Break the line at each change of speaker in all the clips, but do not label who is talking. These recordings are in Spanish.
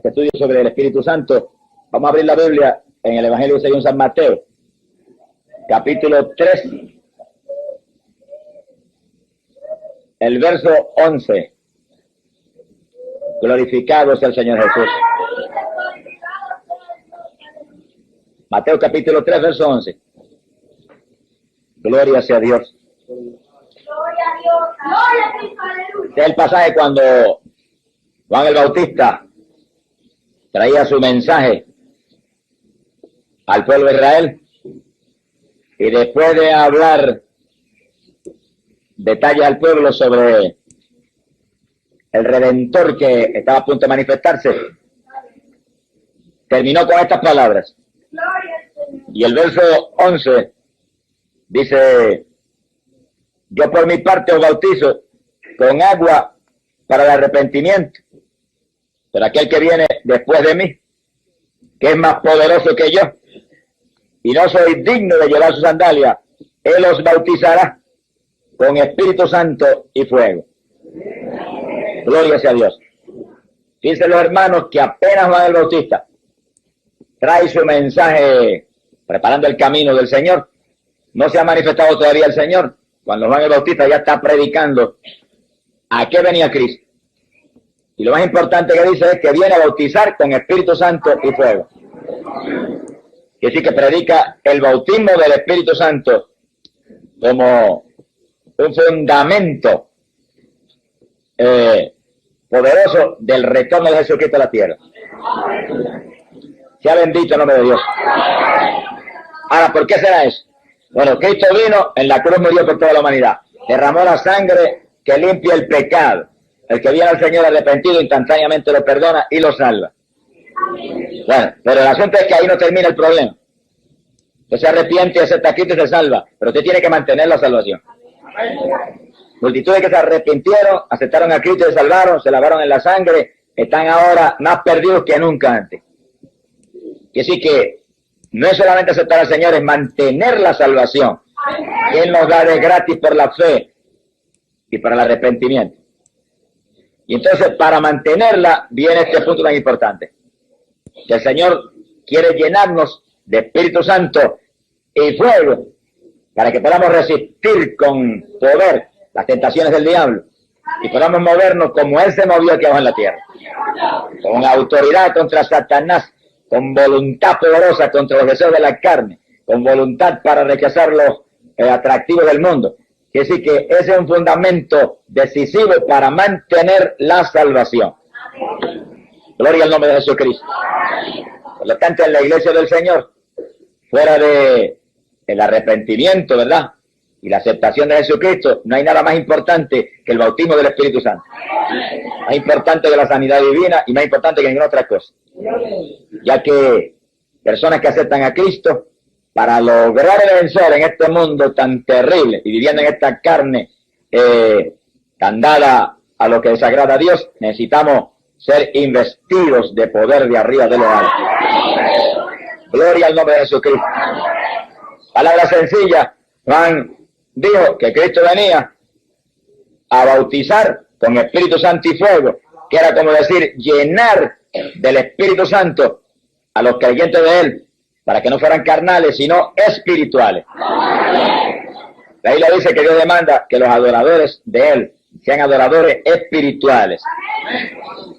estudio sobre el Espíritu Santo, vamos a abrir la Biblia en el Evangelio según San Mateo, capítulo 3, el verso 11. Glorificado sea el Señor Jesús. Mateo capítulo 3, verso 11. Gloria sea a Dios.
Gloria a Dios. Gloria a Cristo, aleluya.
Este es el pasaje cuando Juan el Bautista traía su mensaje al pueblo de Israel, y después de hablar detalles al pueblo sobre el Redentor que estaba a punto de manifestarse, terminó con estas palabras.
Gloria al Señor.
Y el verso 11 dice: yo por mi parte os bautizo con agua para el arrepentimiento, pero aquel que viene después de mí, que es más poderoso que yo, y no soy digno de llevar su sandalia, él os bautizará con Espíritu Santo y fuego. Gloria sea a Dios. Fíjense los hermanos que apenas Juan el Bautista trae su mensaje preparando el camino del Señor, no se ha manifestado todavía el Señor, cuando Juan el Bautista ya está predicando a qué venía Cristo. Y lo más importante que dice es que viene a bautizar con Espíritu Santo y fuego. Y así que predica el bautismo del Espíritu Santo como un fundamento poderoso del retorno de Jesucristo a la tierra. Sea bendito el nombre de Dios. Ahora, ¿por qué será eso? Bueno, Cristo vino, en la cruz murió por toda la humanidad, derramó la sangre que limpia el pecado. El que viene al Señor arrepentido instantáneamente lo perdona y lo salva. Bueno, pero el asunto es que ahí no termina el problema. Usted se arrepiente, acepta a Cristo y se salva, pero usted tiene que mantener la salvación. Multitudes que se arrepintieron, aceptaron a Cristo y se salvaron, se lavaron en la sangre, están ahora más perdidos que nunca antes. Y así que no es solamente aceptar al Señor, es mantener la salvación que Él nos da de gratis por la fe y para el arrepentimiento. Y entonces, para mantenerla, viene este punto tan importante, que el Señor quiere llenarnos de Espíritu Santo y fuego, para que podamos resistir con poder las tentaciones del diablo, y podamos movernos como Él se movió aquí abajo en la tierra, con autoridad contra Satanás, con voluntad poderosa contra los deseos de la carne, con voluntad para rechazar los atractivos del mundo. Quiere decir que ese es un fundamento decisivo para mantener la salvación. Gloria al nombre de Jesucristo. Por lo tanto, en la iglesia del Señor, fuera de el arrepentimiento, ¿verdad?, y la aceptación de Jesucristo, no hay nada más importante que el bautismo del Espíritu Santo. Más importante que la sanidad divina y más importante que ninguna otra cosa. Ya que personas que aceptan a Cristo, para lograr vencer en este mundo tan terrible y viviendo en esta carne tan dada a lo que desagrada a Dios, necesitamos ser investidos de poder de arriba de lo alto. Gloria al nombre de Jesucristo. Palabra sencilla, Juan dijo que Cristo venía a bautizar con Espíritu Santo y fuego, que era como decir, llenar del Espíritu Santo a los creyentes de Él, para que no fueran carnales, sino espirituales. La Biblia dice que Dios demanda que los adoradores de Él sean adoradores espirituales.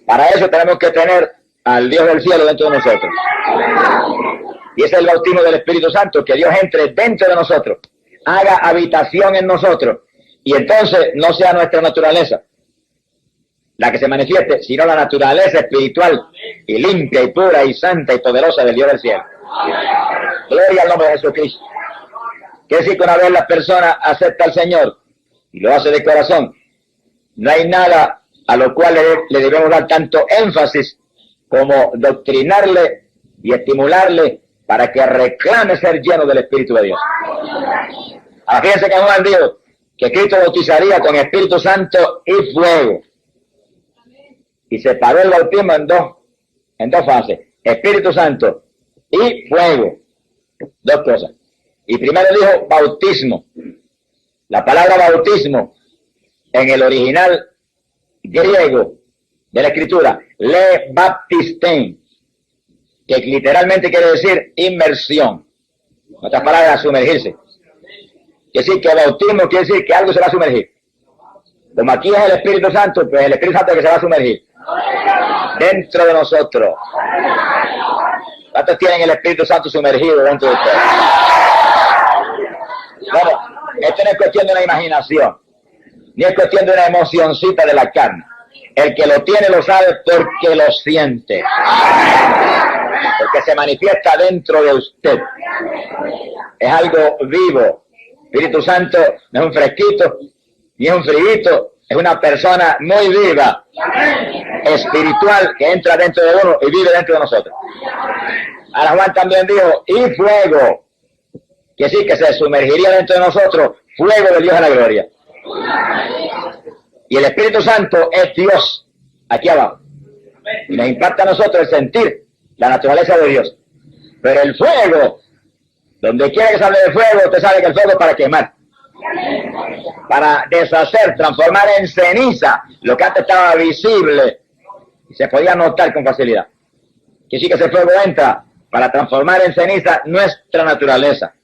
Para eso tenemos que tener al Dios del cielo dentro de nosotros. Y ese es el bautismo del Espíritu Santo, que Dios entre dentro de nosotros, haga habitación en nosotros, y entonces no sea nuestra naturaleza la que se manifieste, sino la naturaleza espiritual y limpia y pura y santa y poderosa del Dios del cielo. Gloria al nombre de Jesucristo. Que si que una vez la persona acepta al Señor y lo hace de corazón, no hay nada a lo cual le debemos dar tanto énfasis como doctrinarle y estimularle para que reclame ser lleno del Espíritu de Dios. Ahora fíjense que Juan dijo que Cristo bautizaría con Espíritu Santo y fuego, y separó el bautismo en dos fases: Espíritu Santo y fuego. Dos cosas. Y primero dijo bautismo. La palabra bautismo en el original griego de la Escritura, le baptisten, que literalmente quiere decir inmersión. En otras palabras, sumergirse. Que sí, que bautismo quiere decir que algo se va a sumergir. Como aquí es el Espíritu Santo, pues el Espíritu Santo es que se va a sumergir dentro de nosotros. ¿Cuántos tienen el Espíritu Santo sumergido dentro de ustedes? Bueno, esto no es cuestión de una imaginación, ni es cuestión de una emocioncita de la carne. El que lo tiene lo sabe porque lo siente, porque se manifiesta dentro de usted. Es algo vivo. Espíritu Santo no es un fresquito, ni es un friguito, es una persona muy viva, espiritual, que entra dentro de uno y vive dentro de nosotros. Ahora Juan también dijo, y fuego, que sí, que se sumergiría dentro de nosotros, fuego de Dios a la gloria. Y el Espíritu Santo es Dios, aquí abajo. Y nos impacta a nosotros el sentir la naturaleza de Dios. Pero el fuego, donde quiera que se hable de fuego, usted sabe que el fuego es para quemar, para deshacer, transformar en ceniza lo que antes estaba visible y se podía notar con facilidad. Que sí, que ese fuego entra para transformar en ceniza nuestra naturaleza,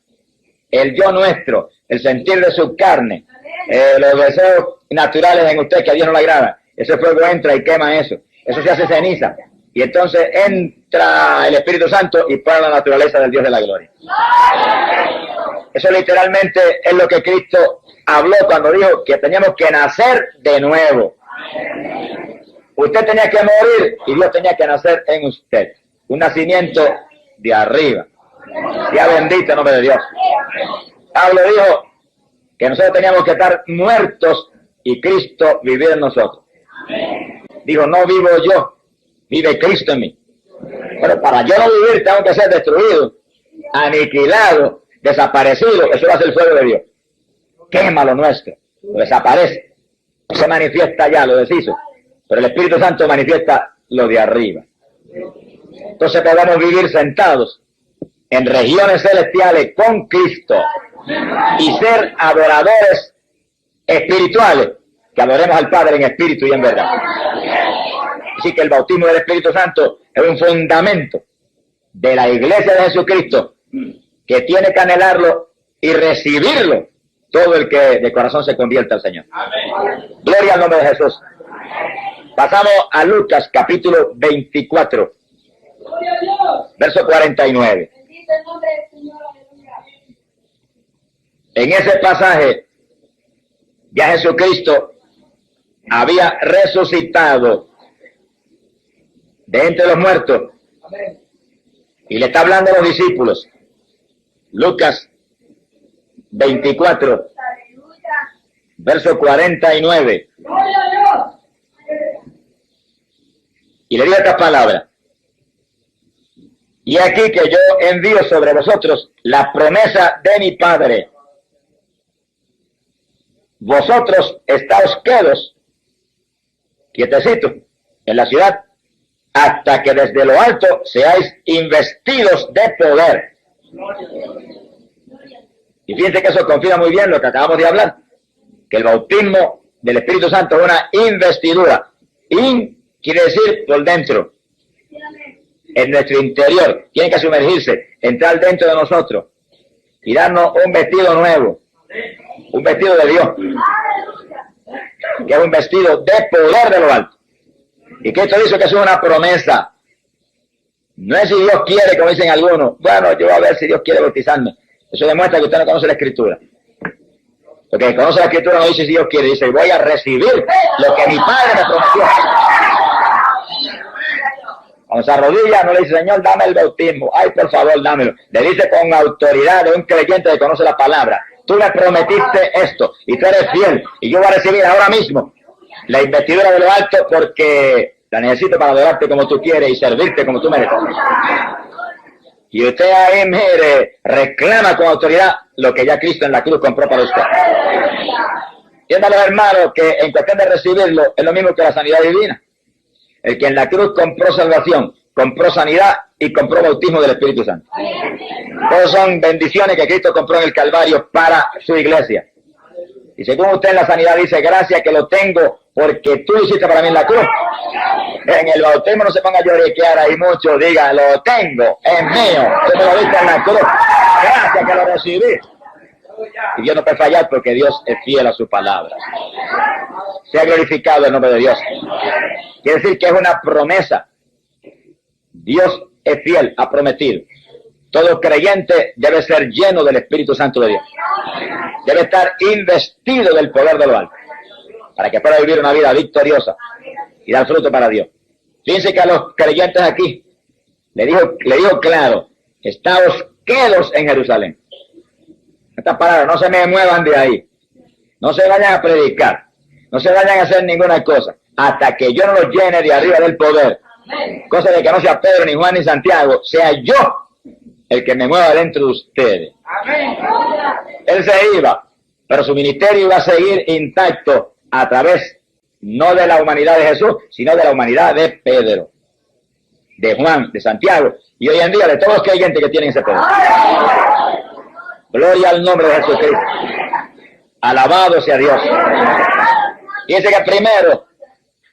el yo nuestro, el sentir de su carne, los deseos naturales en usted que a Dios no le agrada. Ese fuego entra y quema eso se hace ceniza, y entonces entra el Espíritu Santo y pone la naturaleza del Dios de la gloria. Eso literalmente es lo que Cristo habló cuando dijo que teníamos que nacer de nuevo. Usted tenía que morir y Dios tenía que nacer en usted. Un nacimiento de arriba. Sea bendito el nombre de Dios. Pablo dijo que nosotros teníamos que estar muertos y Cristo vivir en nosotros. Dijo, no vivo yo, vive Cristo en mí. Pero para yo no vivir tengo que ser destruido, aniquilado, desaparecido. Eso va a ser el fuego de Dios. Quema lo nuestro, lo desaparece. No se manifiesta ya, lo deshizo. Pero el Espíritu Santo manifiesta lo de arriba. Entonces podemos vivir sentados en regiones celestiales con Cristo y ser adoradores espirituales, que adoremos al Padre en espíritu y en verdad. Así que el bautismo del Espíritu Santo es un fundamento de la Iglesia de Jesucristo, que tiene que anhelarlo y recibirlo todo el que de corazón se convierta al Señor. Gloria al nombre de Jesús. Pasamos a Lucas capítulo 24, verso 49. En ese pasaje ya Jesucristo había resucitado de entre los muertos y le está hablando a los discípulos. Lucas 24, verso 49. Y le digo estas palabras: y aquí que yo envío sobre vosotros la promesa de mi Padre. Vosotros estáos quedos, quietecitos, en la ciudad, hasta que desde lo alto seáis investidos de poder. Y fíjense que eso confirma muy bien lo que acabamos de hablar, que el bautismo del Espíritu Santo es una investidura. Quiere decir por dentro, en nuestro interior. Tiene que sumergirse, entrar dentro de nosotros y darnos un vestido nuevo, un vestido de Dios, que es un vestido de poder de lo alto. Y que esto dice que es una promesa. No es si Dios quiere, como dicen algunos. Bueno, yo voy a ver si Dios quiere bautizarme. Eso demuestra que usted no conoce la Escritura. Porque conoce la Escritura no dice si Dios quiere, dice voy a recibir lo que mi Padre me prometió. Cuando se arrodilla no le dice, Señor, dame el bautismo. Ay, por favor, dámelo. Le dice con autoridad de un creyente que conoce la palabra. Tú me prometiste esto y tú eres fiel. Y yo voy a recibir ahora mismo la investidura de lo alto porque la necesito para adorarte como tú quieres y servirte como tú mereces. Y usted ahí, mire, reclama con autoridad lo que ya Cristo en la cruz compró para usted. Entiendan los hermanos que en cuestión de recibirlo es lo mismo que la sanidad divina. El que en la cruz compró salvación, compró sanidad y compró bautismo del Espíritu Santo. Todos son bendiciones que Cristo compró en el Calvario para su iglesia. Y según usted en la sanidad dice, gracias que lo tengo porque tú lo hiciste para mí en la cruz. en el bautismo no se ponga a lloriquear ahí mucho, diga, lo tengo, es mío, tú me lo diste en la cruz, gracias que lo recibí. Y Dios no puede fallar porque Dios es fiel a su palabra. Sea glorificado el nombre de Dios. Quiere decir que es una promesa. Dios es fiel, ha prometido. Todo creyente debe ser lleno del Espíritu Santo de Dios. Debe estar investido del poder de lo alto, para que pueda vivir una vida victoriosa y dar fruto para Dios. Fíjense que a los creyentes aquí le dijo claro, estáos quedos en Jerusalén. Estas palabras, no se me muevan de ahí. No se vayan a predicar. No se vayan a hacer ninguna cosa. Hasta que yo no los llene de arriba del poder. Cosa de que no sea Pedro, ni Juan, ni Santiago. Sea yo el que me mueva dentro de ustedes. Él se iba, pero su ministerio iba a seguir intacto a través, no de la humanidad de Jesús, sino de la humanidad de Pedro, de Juan, de Santiago, y hoy en día de todos los creyentes que tienen ese poder. Gloria al nombre de Jesucristo. Alabado sea Dios. Fíjense que primero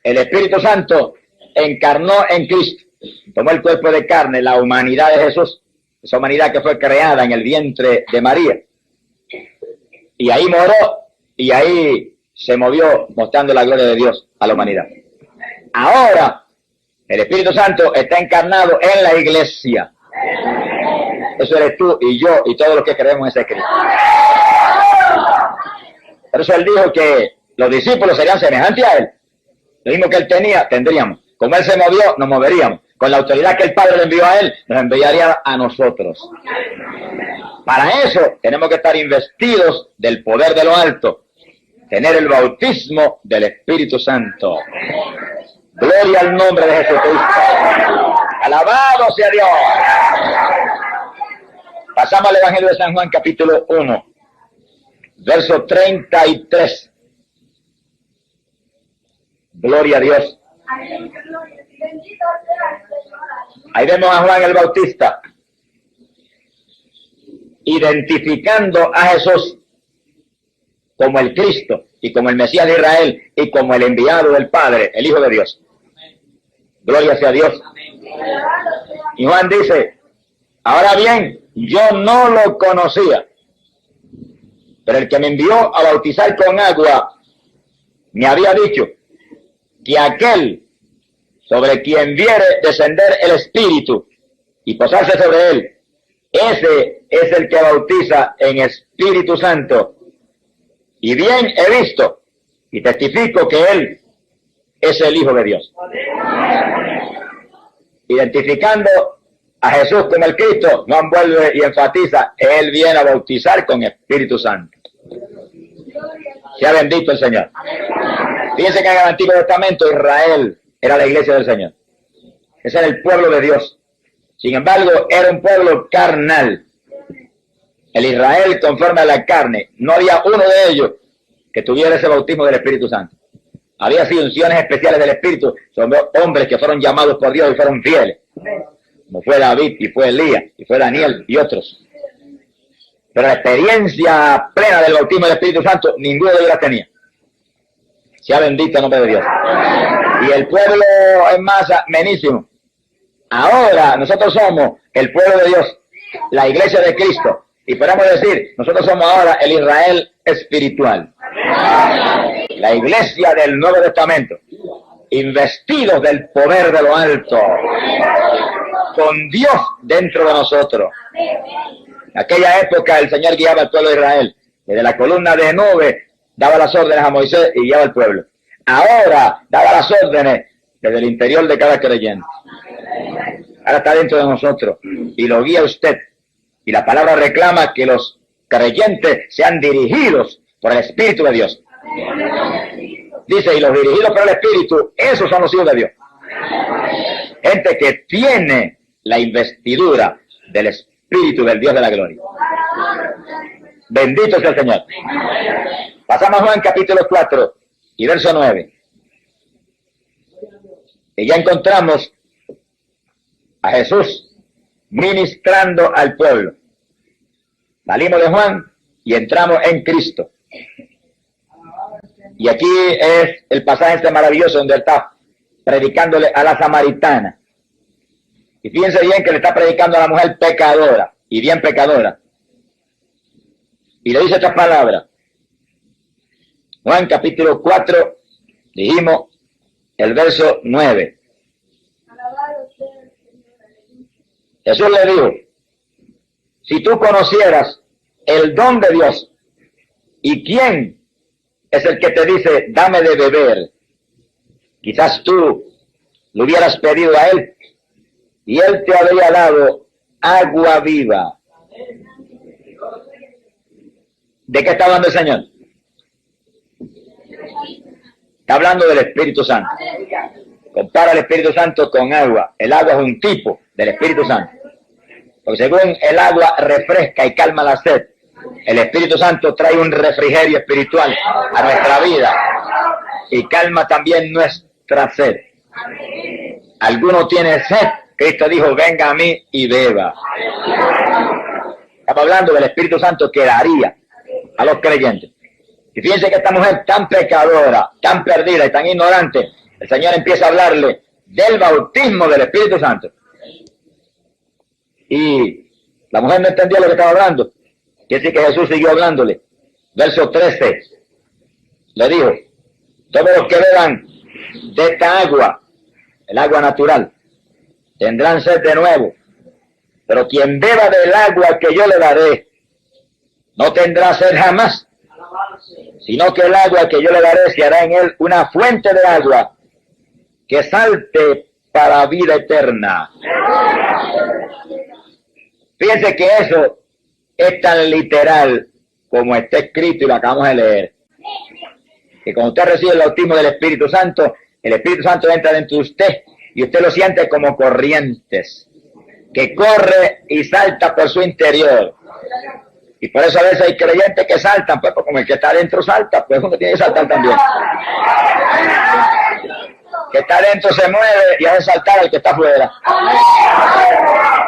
el Espíritu Santo encarnó en Cristo, tomó el cuerpo de carne, la humanidad de Jesús, esa humanidad que fue creada en el vientre de María, y ahí moró y ahí se movió mostrando la gloria de Dios a la humanidad. Ahora el Espíritu Santo está encarnado en la iglesia. Eso eres tú y yo y todos los que creemos en ese Cristo. Por eso él dijo que los discípulos serían semejantes a él. Lo mismo que él tenía, tendríamos. Como él se movió, nos moveríamos. Con la autoridad que el Padre le envió a él, nos enviaría a nosotros. Para eso tenemos que estar investidos del poder de lo alto. Tener el bautismo del Espíritu Santo. Gloria al nombre de Jesucristo. Alabado sea Dios. Pasamos al Evangelio de San Juan, capítulo 1, verso 33. Gloria a Dios. Ahí vemos a Juan el Bautista identificando a Jesús como el Cristo y como el Mesías de Israel y como el enviado del Padre, el Hijo de Dios. Gloria sea a Dios. Y Juan dice, ahora bien, yo no lo conocía, pero el que me envió a bautizar con agua me había dicho que aquel sobre quien viere descender el Espíritu y posarse sobre él, ese es el que bautiza en Espíritu Santo. Y bien he visto y testifico que él es el Hijo de Dios. Identificando a Jesús como el Cristo, Juan vuelve y enfatiza, él viene a bautizar con Espíritu Santo. Sea bendito el Señor. Fíjense que en el Antiguo Testamento Israel era la iglesia del Señor. Ese era el pueblo de Dios. Sin embargo, era un pueblo carnal. El Israel conforme a la carne. No había uno de ellos que tuviera ese bautismo del Espíritu Santo. Había sido unciones especiales del Espíritu. Son hombres que fueron llamados por Dios y fueron fieles. Como fue David y fue Elías y fue Daniel y otros. Pero la experiencia plena del bautismo del Espíritu Santo, ninguno de ellos la tenía. Sea bendito el nombre de Dios. Y el pueblo en masa, menísimo. Ahora nosotros somos el pueblo de Dios, la iglesia de Cristo. Y podemos decir, nosotros somos ahora el Israel espiritual. La iglesia del Nuevo Testamento. Investidos del poder de lo alto. Con Dios dentro de nosotros. En aquella época el Señor guiaba al pueblo de Israel. Desde la columna de nube daba las órdenes a Moisés y guiaba al pueblo. Ahora daba las órdenes desde el interior de cada creyente. Ahora está dentro de nosotros y lo guía usted. Y la palabra reclama que los creyentes sean dirigidos por el Espíritu de Dios. Dice, y los dirigidos por el Espíritu, esos son los hijos de Dios. Gente que tiene la investidura del Espíritu del Dios de la gloria. Bendito sea el Señor. Pasamos a Juan capítulo 4 y verso 9. Y ya encontramos a Jesús ministrando al pueblo. Salimos de Juan y entramos en Cristo. Y aquí es el pasaje este maravilloso donde está predicándole a la samaritana. Y fíjense bien que le está predicando a la mujer pecadora, y bien pecadora. Y le dice estas palabras. Juan capítulo 4, dijimos el verso 9. Jesús le dijo, si tú conocieras el don de Dios, ¿y quién es el que te dice, dame de beber? Quizás tú lo hubieras pedido a él, y él te habría dado agua viva. ¿De qué está hablando el Señor? Está hablando del Espíritu Santo. Compara el Espíritu Santo con agua. El agua es un tipo del Espíritu Santo. Porque según el agua refresca y calma la sed, el Espíritu Santo trae un refrigerio espiritual a nuestra vida y calma también nuestra sed. ¿Alguno tiene sed? Cristo dijo, venga a mí y beba. Estamos hablando del Espíritu Santo que daría a los creyentes. Y fíjense que esta mujer tan pecadora, tan perdida y tan ignorante, el Señor empieza a hablarle del bautismo del Espíritu Santo. Y la mujer no entendía lo que estaba hablando. Quiere decir que Jesús siguió hablándole. Verso 13. Le dijo, todos los que beban de esta agua, el agua natural, tendrán sed de nuevo. Pero quien beba del agua que yo le daré, no tendrá sed jamás, sino que el agua que yo le daré se hará en él una fuente de agua que salte para vida eterna. Fíjense que eso es tan literal como está escrito y lo acabamos de leer. Que cuando usted recibe el bautismo del Espíritu Santo, el Espíritu Santo entra dentro de usted y usted lo siente como corrientes, que corre y salta por su interior. Y por eso a veces hay creyentes que saltan, pues como el que está adentro salta, pues uno tiene que saltar también. Que está adentro se mueve y hace saltar al que está afuera.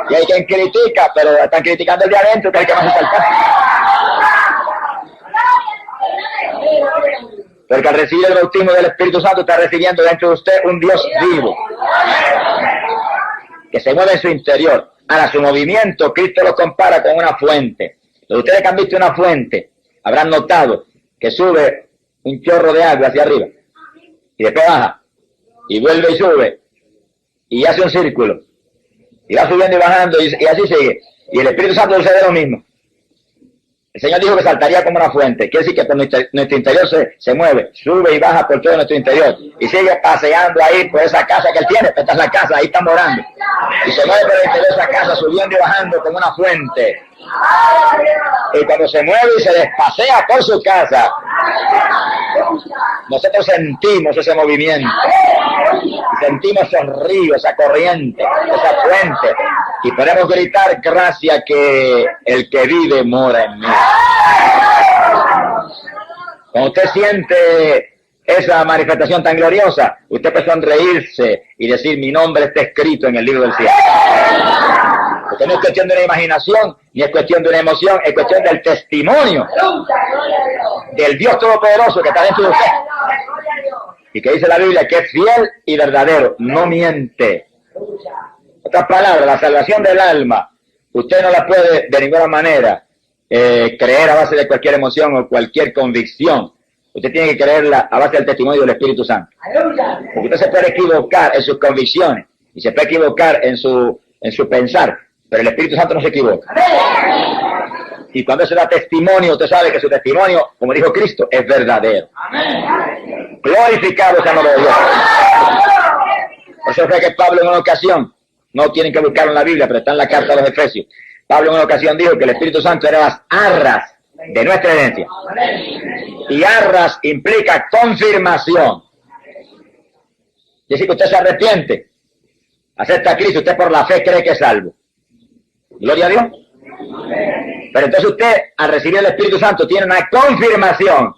Y hay quien critica, pero están criticando el de adentro, que hay que más saltar. Porque al recibir el bautismo del Espíritu Santo está recibiendo dentro de usted un Dios vivo, que se mueve en su interior. Ahora, su movimiento, Cristo lo compara con una fuente. Los ustedes que han visto una fuente, habrán notado que sube un chorro de agua hacia arriba, y después baja, y vuelve y sube, y hace un círculo, y va subiendo y bajando, y así sigue. Y el Espíritu Santo sucede lo mismo. El Señor dijo que saltaría como una fuente. Quiere decir que por nuestro interior se mueve, sube y baja por todo nuestro interior. Y sigue paseando ahí por esa casa que Él tiene. Esta es la casa, ahí está morando. Y se mueve por el interior de esa casa, subiendo y bajando como una fuente. Y cuando se mueve y se despasea por su casa, nosotros sentimos ese movimiento. Sentimos esos ríos, esa corriente, esa fuente. Y podemos gritar, gracias que el que vive mora en mí. Cuando usted siente esa manifestación tan gloriosa, usted puede sonreírse y decir, mi nombre está escrito en el libro del cielo. Porque no es cuestión de una imaginación, ni es cuestión de una emoción, es cuestión del testimonio del Dios Todopoderoso que está dentro de usted. Y que dice la Biblia que es fiel y verdadero, no miente. Otras palabras, la salvación del alma, usted no la puede de ninguna manera creer a base de cualquier emoción o cualquier convicción. Usted tiene que creerla a base del testimonio del Espíritu Santo. Porque usted se puede equivocar en sus convicciones y se puede equivocar en su pensar, pero el Espíritu Santo no se equivoca. Y cuando se da testimonio, usted sabe que su testimonio, como dijo Cristo, es verdadero. Glorificado sea el nombre de Dios. Por eso fue que Pablo en una ocasión, no tienen que buscarlo en la Biblia, pero está en la carta a los Efesios. Pablo en una ocasión dijo que el Espíritu Santo era las arras de nuestra herencia. Y arras implica confirmación. Es decir, que usted se arrepiente, acepta a Cristo, usted por la fe cree que es salvo. Gloria a Dios. Pero entonces usted, al recibir el Espíritu Santo, tiene una confirmación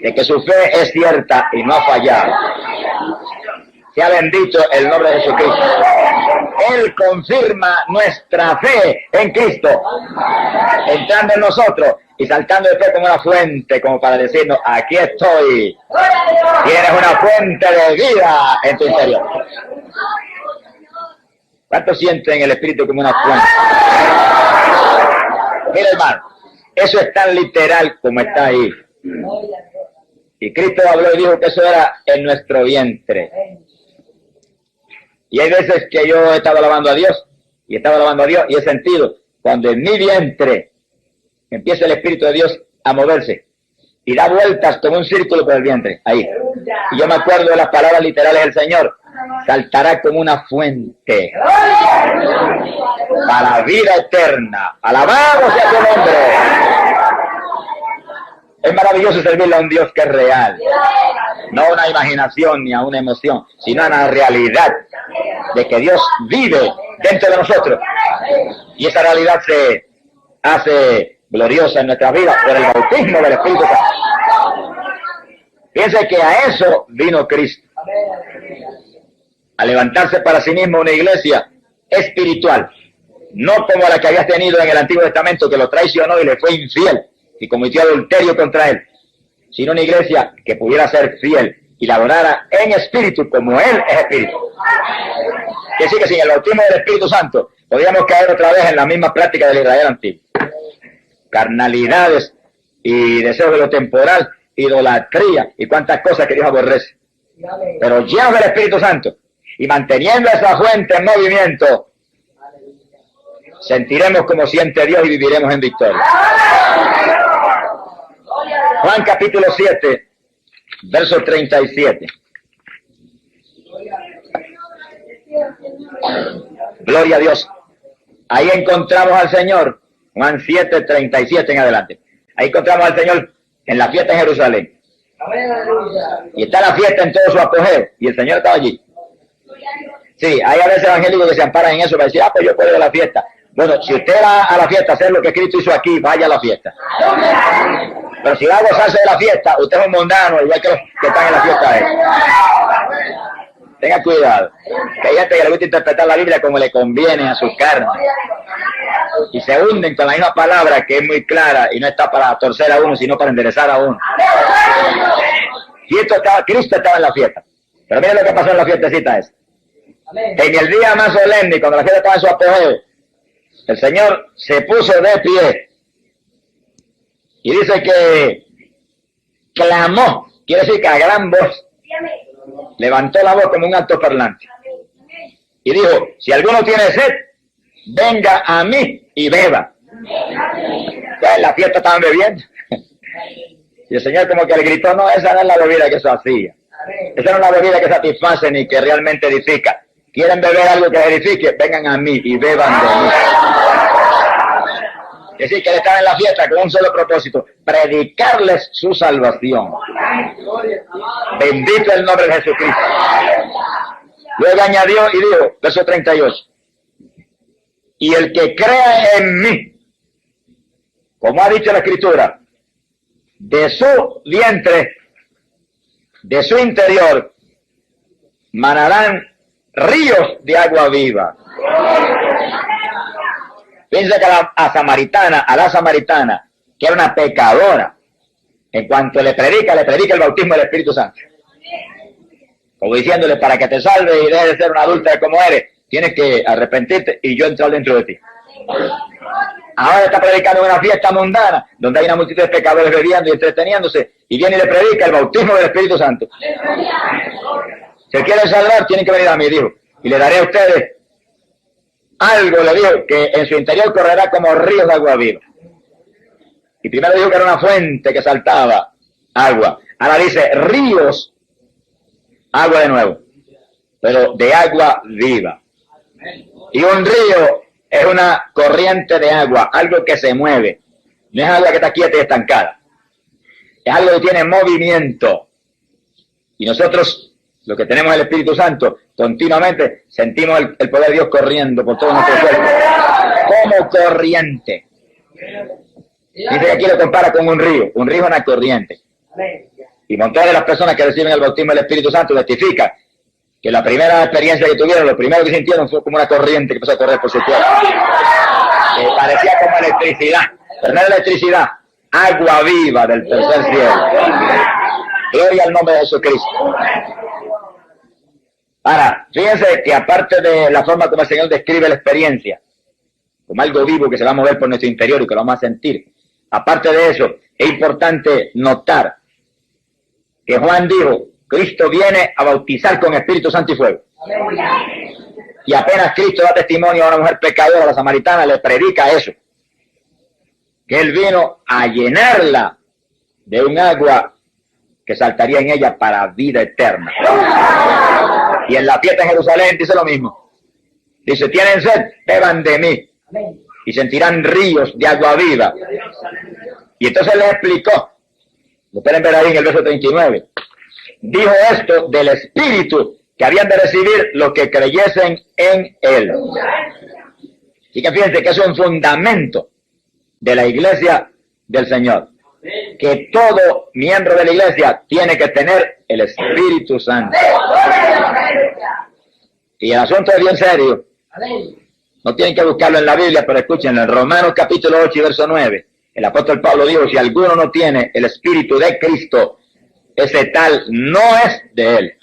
de que su fe es cierta y no ha fallado. Sea bendito el nombre de Jesucristo. Él confirma nuestra fe en Cristo, entrando en nosotros y saltando después como una fuente, como para decirnos, aquí estoy. Tienes una fuente de vida en tu interior. ¿Cuántos sienten el Espíritu como una fuente? Mira, hermano, eso es tan literal como está ahí. Y Cristo habló y dijo que eso era en nuestro vientre. Y hay veces que yo he estado alabando a Dios, y he sentido, cuando en mi vientre empieza el Espíritu de Dios a moverse, y da vueltas como un círculo por el vientre, ahí. Y yo me acuerdo de las palabras literales del Señor, saltará como una fuente para vida eterna. Alabado sea su nombre. Es maravilloso servirle a un Dios que es real, no a una imaginación ni a una emoción, sino a una realidad de que Dios vive dentro de nosotros, y esa realidad se hace gloriosa en nuestras vidas por el bautismo del Espíritu Santo. Piense que a eso vino Cristo, a levantarse para sí mismo una iglesia espiritual, no como la que había tenido en el Antiguo Testamento, que lo traicionó y le fue infiel y cometió adulterio contra él, sino una iglesia que pudiera ser fiel y la adorara en espíritu como él es espíritu. Que decir que sin el bautismo del Espíritu Santo podríamos caer otra vez en la misma práctica del Israel antiguo. Carnalidades y deseos de lo temporal, idolatría y cuantas cosas que Dios aborrece. Pero llenos del Espíritu Santo y manteniendo esa fuente en movimiento, sentiremos como siente Dios y viviremos en victoria. Juan capítulo 7, verso 37. Gloria a Dios. Ahí encontramos al Señor, Juan 7, 37 en adelante. Ahí encontramos al Señor en la fiesta en Jerusalén. Y está la fiesta en todo su apogeo, y el Señor estaba allí. Sí, hay a veces evangélicos que se amparan en eso para decir, pues yo puedo ir a la fiesta. Bueno, si usted va a la fiesta a hacer lo que Cristo hizo aquí, vaya a la fiesta. Pero si va a gozarse de la fiesta, usted es un mundano, igual que los que están en la fiesta. Tenga cuidado, que hay gente que le gusta interpretar la Biblia como le conviene a su carne. Y se hunden con la misma palabra que es muy clara y no está para torcer a uno, sino para enderezar a uno. Cristo estaba en la fiesta. Pero miren lo que pasó en la fiestecita esa. En el día más solemne, cuando la fiesta estaba en su apogeo, el Señor se puso de pie y dice que clamó, quiere decir que a gran voz, levantó la voz como un altoparlante y dijo, si alguno tiene sed, venga a mí y beba. Pues la fiesta estaban bebiendo. Y el Señor como que le gritó, no, esa no es la bebida que eso hacía. Esa no es la bebida que satisface ni que realmente edifica. ¿Quieren beber algo que edifique? Vengan a mí y beban de mí. Es decir, que él estaba en la fiesta con un solo propósito, predicarles su salvación. Bendito el nombre de Jesucristo. Luego añadió y dijo, verso 38, y el que crea en mí, como ha dicho la Escritura, de su vientre, de su interior, manarán ríos de agua viva. Piensa que a la samaritana, que era una pecadora, en cuanto le predica el bautismo del Espíritu Santo. Como diciéndole, para que te salves y dejes de ser una adulta como eres, tienes que arrepentirte y yo entrar dentro de ti. Ahora está predicando en una fiesta mundana, donde hay una multitud de pecadores bebiendo y entreteniéndose, y viene y le predica el bautismo del Espíritu Santo. Si quieren salvar, tienen que venir a mí, dijo, y le daré a ustedes algo, le dijo, que en su interior correrá como ríos de agua viva. Y primero dijo que era una fuente que saltaba agua. Ahora dice ríos, agua de nuevo, pero de agua viva. Y un río es una corriente de agua, algo que se mueve. No es agua que está quieta y estancada. Es algo que tiene movimiento. Y nosotros, los que tenemos el Espíritu Santo, continuamente sentimos el poder de Dios corriendo por todo nuestro cuerpo. Como corriente. Dice que aquí lo compara con un río. Un río es una corriente. Y montones de las personas que reciben el bautismo del Espíritu Santo testifican que la primera experiencia que tuvieron, lo primero que sintieron fue como una corriente que empezó a correr por su cuerpo. Parecía como electricidad, pero no era electricidad, agua viva del tercer cielo. Gloria al nombre de Jesucristo. Ahora, fíjense que aparte de la forma como el Señor describe la experiencia, como algo vivo que se va a mover por nuestro interior y que lo vamos a sentir, aparte de eso, es importante notar que Juan dijo, Cristo viene a bautizar con Espíritu Santo y fuego. Y apenas Cristo da testimonio a una mujer pecadora, la samaritana, le predica eso. Que Él vino a llenarla de un agua que saltaría en ella para vida eterna. Y en la fiesta en Jerusalén dice lo mismo. Dice, tienen sed, beban de mí. Y sentirán ríos de agua viva. Y entonces les explicó. Lo pueden ver ahí en el verso 39. Dijo esto del Espíritu que habían de recibir los que creyesen en Él. Así que fíjense que es un fundamento de la iglesia del Señor. Que todo miembro de la iglesia tiene que tener el Espíritu Santo. Y el asunto es bien serio. No tienen que buscarlo en la Biblia, pero escúchenlo. En Romanos capítulo 8 y verso 9, el apóstol Pablo dijo, si alguno no tiene el Espíritu de Cristo, ese tal no es de Él.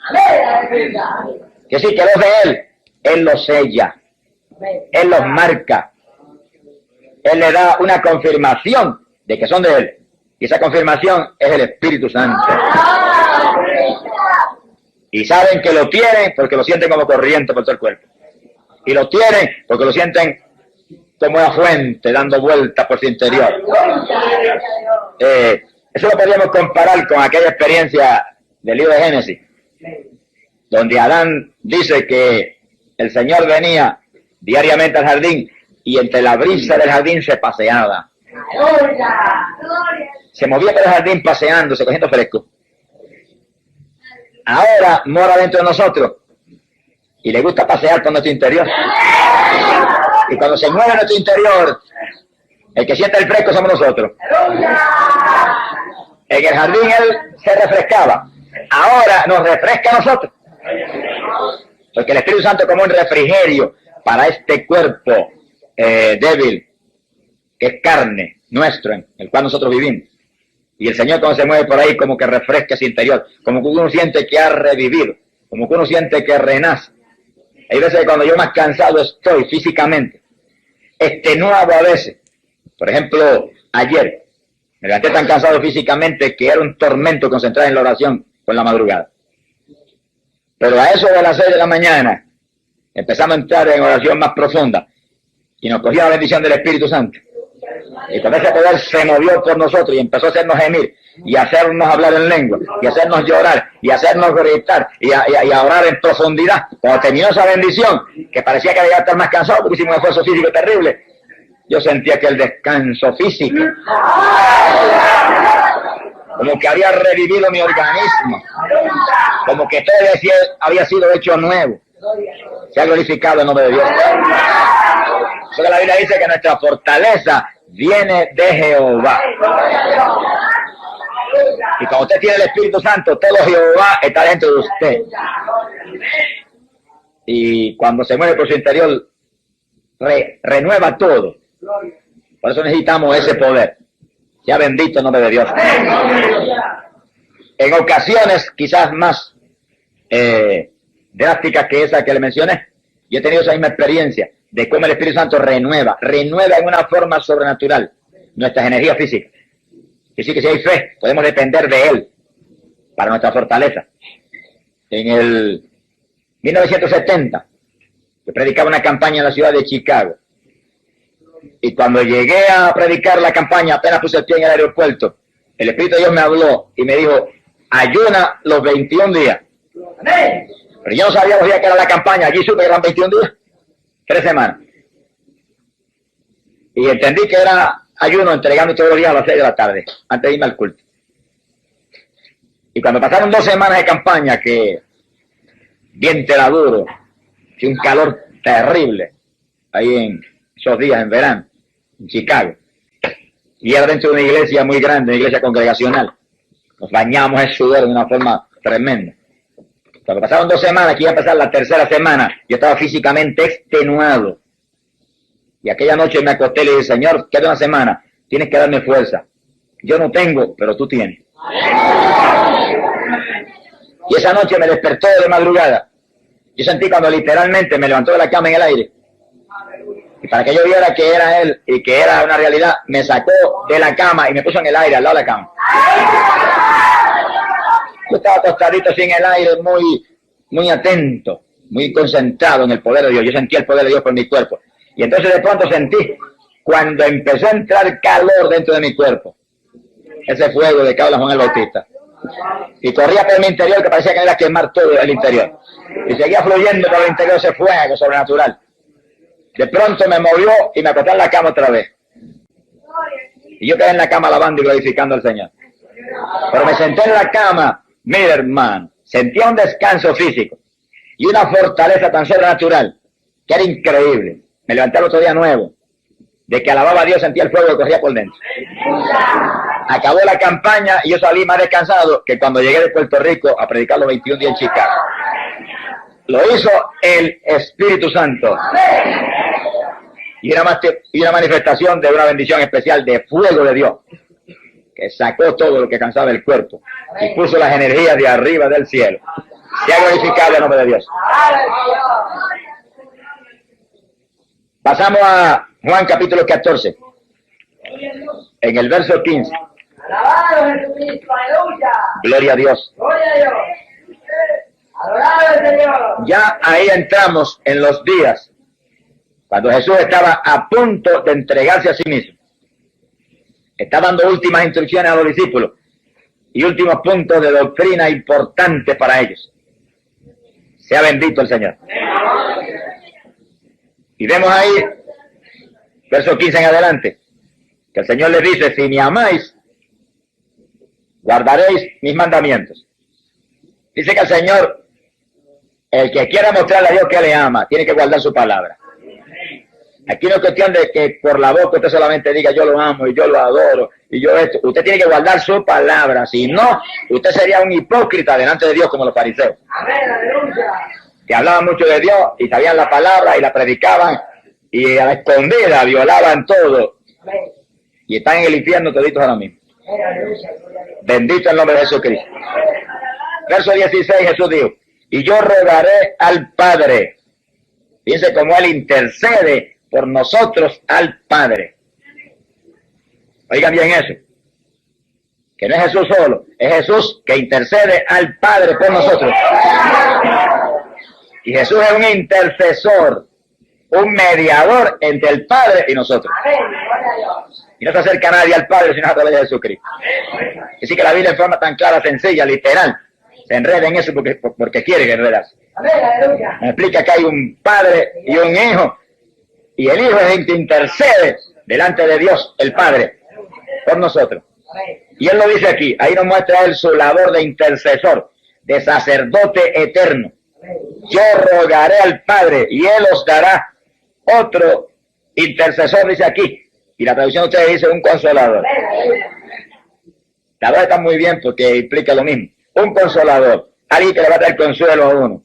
Que sí, que los de Él, Él los sella, Él los marca, Él le da una confirmación de que son de Él. Y esa confirmación es el Espíritu Santo. Y saben que lo tienen porque lo sienten como corriente por todo el cuerpo. Y lo tienen porque lo sienten como una fuente dando vueltas por su interior. Eso lo podríamos comparar con aquella experiencia del libro de Génesis, donde Adán dice que el Señor venía diariamente al jardín y entre la brisa del jardín se paseaba. Se movía por el jardín paseándose, cogiendo fresco. Ahora mora dentro de nosotros y le gusta pasear por nuestro interior. Y cuando se mueve nuestro interior, el que siente el fresco somos nosotros. En el jardín él se refrescaba. Ahora nos refresca a nosotros. Porque el Espíritu Santo es como un refrigerio para este cuerpo débil, que es carne nuestro, en el cual nosotros vivimos. Y el Señor cuando se mueve por ahí como que refresca su interior, como que uno siente que ha revivido, como que uno siente que renace. Hay veces que cuando yo más cansado estoy físicamente, extenuado a veces. Por ejemplo, ayer me levanté tan cansado físicamente que era un tormento concentrar en la oración por la madrugada. Pero a eso de las 6 de la mañana empezamos a entrar en oración más profunda y nos cogió la bendición del Espíritu Santo. Y con ese poder se movió por nosotros y empezó a hacernos gemir y hacernos hablar en lengua y hacernos llorar y hacernos gritar y a orar en profundidad. Cuando terminó esa bendición, que parecía que debía estar más cansado porque hicimos un esfuerzo físico terrible, yo sentía que el descanso físico, como que había revivido mi organismo, como que todo había sido hecho nuevo. Se ha glorificado el nombre de Dios. Eso que la Biblia dice que nuestra fortaleza viene de Jehová. Y cuando usted tiene el Espíritu Santo, todo Jehová está dentro de usted. Y cuando se mueve por su interior, renueva todo. Por eso necesitamos ese poder. Sea bendito el nombre de Dios. En ocasiones quizás más drásticas que esa que le mencioné, yo he tenido esa misma experiencia de cómo el Espíritu Santo renueva en una forma sobrenatural nuestras energías físicas. Y sí que si hay fe, podemos depender de Él para nuestra fortaleza. En el 1970, yo predicaba una campaña en la ciudad de Chicago. Y cuando llegué a predicar la campaña, apenas puse el pie en el aeropuerto, el Espíritu de Dios me habló y me dijo, ayuna los 21 días. Pero yo no sabía los días que era la campaña, allí supe que eran 21 días, 3 semanas. Y entendí que era ayuno entregando todos los días a las 6 de la tarde, antes de irme al culto. Y cuando pasaron 2 semanas de campaña, que bien duro, y un calor terrible, ahí en esos días en verano, en Chicago, y era dentro de una iglesia muy grande, una iglesia congregacional, nos bañamos en sudor de una forma tremenda. Cuando pasaron 2 semanas, que iba a pasar la 3ª semana, yo estaba físicamente extenuado. Y aquella noche me acosté y le dije, Señor, queda una semana, tienes que darme fuerza. Yo no tengo, pero tú tienes. Y esa noche me despertó de madrugada. Yo sentí cuando literalmente me levantó de la cama en el aire. Y para que yo viera que era él y que era una realidad, me sacó de la cama y me puso en el aire, al lado de la cama. Yo estaba acostadito así en el aire, muy atento, muy concentrado en el poder de Dios. Yo sentía el poder de Dios por mi cuerpo. Y entonces de pronto sentí, cuando empezó a entrar calor dentro de mi cuerpo, ese fuego de que habla Juan el Bautista. Y corría por mi interior, que parecía que era quemar todo el interior. Y seguía fluyendo por el interior ese fuego sobrenatural. De pronto me movió y me acosté en la cama otra vez. Y yo quedé en la cama alabando y glorificando al Señor. Pero me senté en la cama, mira hermano, sentía un descanso físico y una fortaleza tan sobrenatural que era increíble. Me levanté el otro día nuevo. De que alababa a Dios, sentía el fuego que corría por dentro. Acabó la campaña y yo salí más descansado que cuando llegué de Puerto Rico a predicar los 21 días en Chicago. Lo hizo el Espíritu Santo. Y una manifestación de una bendición especial de fuego de Dios, que sacó todo lo que cansaba el cuerpo y puso las energías de arriba del cielo. Sea glorificado el nombre de Dios. Pasamos a Juan capítulo 14, en el verso 15.
Alabado Jesucristo, aleluya.
Gloria a Dios.
Gloria a Dios. Adorado al Señor.
Ya ahí entramos en los días cuando Jesús estaba a punto de entregarse a sí mismo. Está dando últimas instrucciones a los discípulos y últimos puntos de doctrina importantes para ellos. Sea bendito el Señor. Y vemos ahí, verso 15 en adelante, que el Señor les dice, si me amáis, guardaréis mis mandamientos. Dice que el Señor, el que quiera mostrarle a Dios que le ama, tiene que guardar su palabra. Aquí no es cuestión de que por la boca usted solamente diga yo lo amo y yo lo adoro y yo esto. Usted tiene que guardar su palabra. Si no, usted sería un hipócrita delante de Dios como los fariseos.
Amén, aleluya.
Que hablaban mucho de Dios y sabían la palabra y la predicaban y a la escondida violaban todo.
Amén.
Y están en el infierno toditos ahora mismo.
Amén, aleluya. Gloria a Dios.
Bendito el nombre de Jesucristo. Verso 16, Jesús dijo, y yo rogaré al Padre. Fíjense cómo Él intercede por nosotros al Padre. Oigan bien eso. Que no es Jesús solo, es Jesús que intercede al Padre por nosotros. Y Jesús es un intercesor, un mediador entre el Padre y nosotros.
Amén, gloria a Dios.
Y no se acerca nadie al Padre sino a través de Jesucristo. Así que la Biblia en forma tan clara, sencilla, literal, se enreda en eso porque quiere enredarse.
Amén, aleluya.
Me explica que hay un Padre y un Hijo, y el Hijo es el que intercede delante de Dios, el Padre, por nosotros.
Amén.
Y Él lo dice aquí, ahí nos muestra Él su labor de intercesor, de sacerdote eterno. Yo rogaré al Padre y Él os dará otro intercesor, dice aquí. Y la traducción de ustedes dice un consolador.
Amén, aleluya.
La verdad está muy bien porque implica lo mismo. Un consolador, alguien que le va a dar consuelo a uno.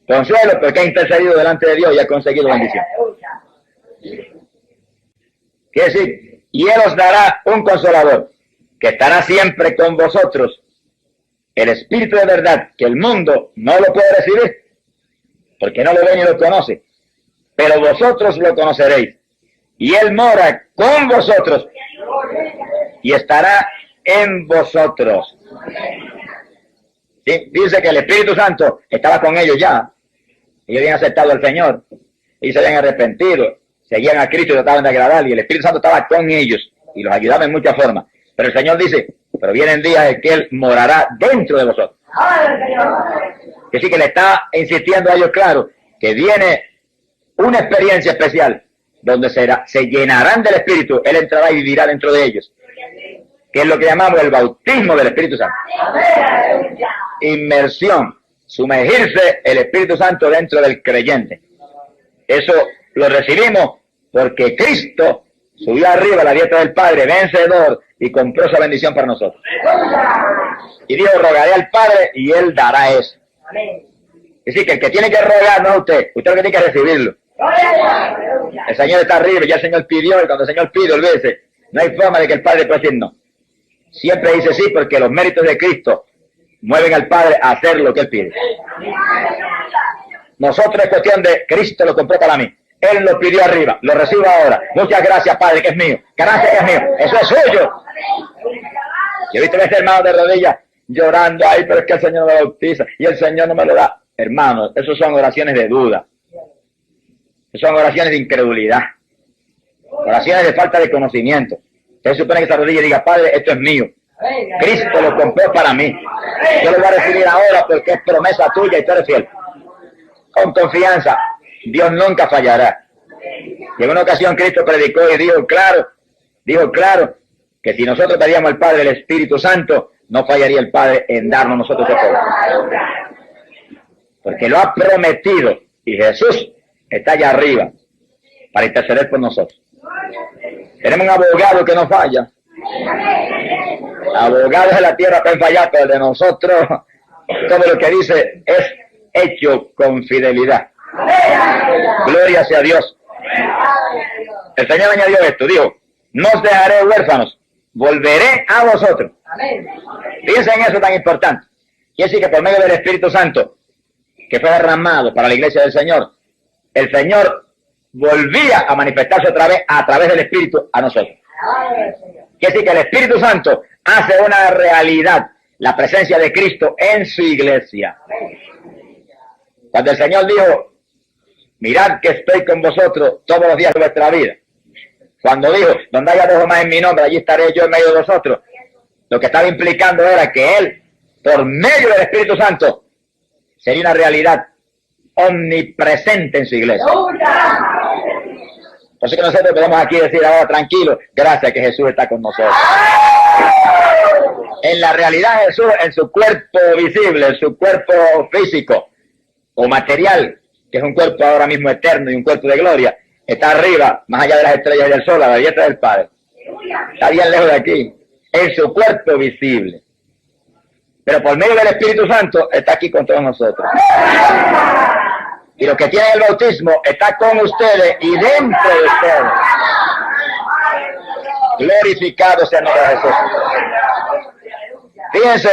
Consuelo porque ha intercedido delante de Dios y ha conseguido bendición.
Aleluya.
Quiere decir, y Él os dará un consolador que estará siempre con vosotros. El Espíritu de verdad, que el mundo no lo puede recibir, porque no lo ve ni lo conoce, pero vosotros lo conoceréis. Y Él mora con vosotros y estará en vosotros. ¿Sí? Dice que el Espíritu Santo estaba con ellos ya. Ellos habían aceptado al Señor y se habían arrepentido, seguían a Cristo y trataban de agradarle. Y el Espíritu Santo estaba con ellos y los ayudaba en muchas formas. Pero el Señor dice, pero vienen días en que Él morará dentro de vosotros.
Amén, Señor.
Que sí que le está insistiendo a ellos, claro, que viene una experiencia especial donde se llenarán del Espíritu. Él entrará y vivirá dentro de ellos. Que es lo que llamamos el bautismo del Espíritu Santo.
Amén, aleluya.
Inmersión, sumergirse el Espíritu Santo dentro del creyente. Eso lo recibimos porque Cristo subió arriba a la diestra del Padre, vencedor, y compró esa bendición para nosotros. Y dijo, rogaré al Padre y Él dará eso.
Amén.
Es decir, que el que tiene que rogar no es usted lo que tiene que recibirlo.
Gloria a Dios. Aleluya.
El Señor está arriba, ya el Señor pidió, y cuando el Señor pide, olvídese, no hay forma de que el Padre pueda decir no. siempre dice sí porque los méritos de Cristo mueven al Padre a hacer lo que Él pide. Nosotros es cuestión de Cristo lo compró para mí. Él lo pidió arriba, lo recibo ahora. Muchas gracias, Padre, que es mío. Gracias, que es mío. Eso es suyo. Yo he visto a este hermano de rodillas llorando, ay, pero es que el Señor no me bautiza y el Señor no me lo da. Hermanos, esos son oraciones de duda. Esos son oraciones de incredulidad. Oraciones de falta de conocimiento. Usted supone que esa rodilla diga, Padre, esto es mío. Cristo lo compró para mí. Yo lo voy a recibir ahora porque es promesa tuya y tú eres fiel. Con confianza, Dios nunca fallará. Y en una ocasión Cristo predicó y dijo claro, que si nosotros pedíamos al Padre el Espíritu Santo, no fallaría el Padre en darnos nosotros ese poder. Porque lo ha prometido y Jesús está allá arriba para interceder por nosotros. Tenemos un abogado que no falla. Abogados de la tierra pueden fallar, pero de nosotros todo lo que dice es hecho con fidelidad. Gloria sea a Dios. El Señor añadió esto, dijo, no os dejaré huérfanos, volveré a vosotros. Piensa en eso tan importante. Quiere decir que por medio del Espíritu Santo, que fue derramado para la iglesia del Señor, el Señor volvía a manifestarse otra vez a través del Espíritu a nosotros. Quiere decir que el Espíritu Santo hace una realidad la presencia de Cristo en su iglesia. Cuando el Señor dijo, mirad que estoy con vosotros todos los días de vuestra vida. Cuando dijo, donde haya dos o más en mi nombre, allí estaré yo en medio de vosotros. Lo que estaba implicando era que Él, por medio del Espíritu Santo, sería una realidad omnipresente en su iglesia. Por eso que nosotros podemos aquí decir ahora tranquilo, gracias que Jesús está con nosotros. En la realidad Jesús, en su cuerpo visible, en su cuerpo físico o material, que es un cuerpo ahora mismo eterno y un cuerpo de gloria, está arriba, más allá de las estrellas y del sol, a la diestra del Padre. Está bien lejos de aquí, en su cuerpo visible. Pero por medio del Espíritu Santo está aquí con todos nosotros. Y los que tienen el bautismo está con ustedes y dentro de ustedes. Glorificado sea el nombre de Jesús. Fíjense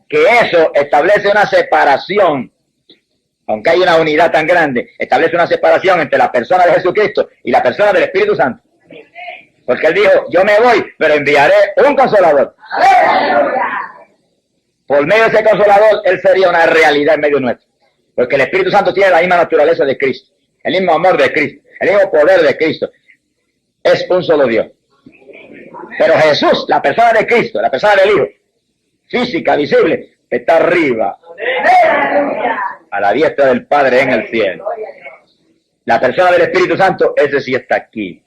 que eso establece una separación, aunque hay una unidad tan grande, establece una separación entre la persona de Jesucristo y la persona del Espíritu Santo. Porque Él dijo, yo me voy, pero enviaré un consolador. Por medio de ese consolador, Él sería una realidad en medio nuestro. Porque el Espíritu Santo tiene la misma naturaleza de Cristo, el mismo amor de Cristo, el mismo poder de Cristo. Es un solo Dios. Pero Jesús, la persona de Cristo, la persona del Hijo, física, visible, está arriba, a la diestra del Padre en el cielo. La persona del Espíritu Santo, ese sí está aquí.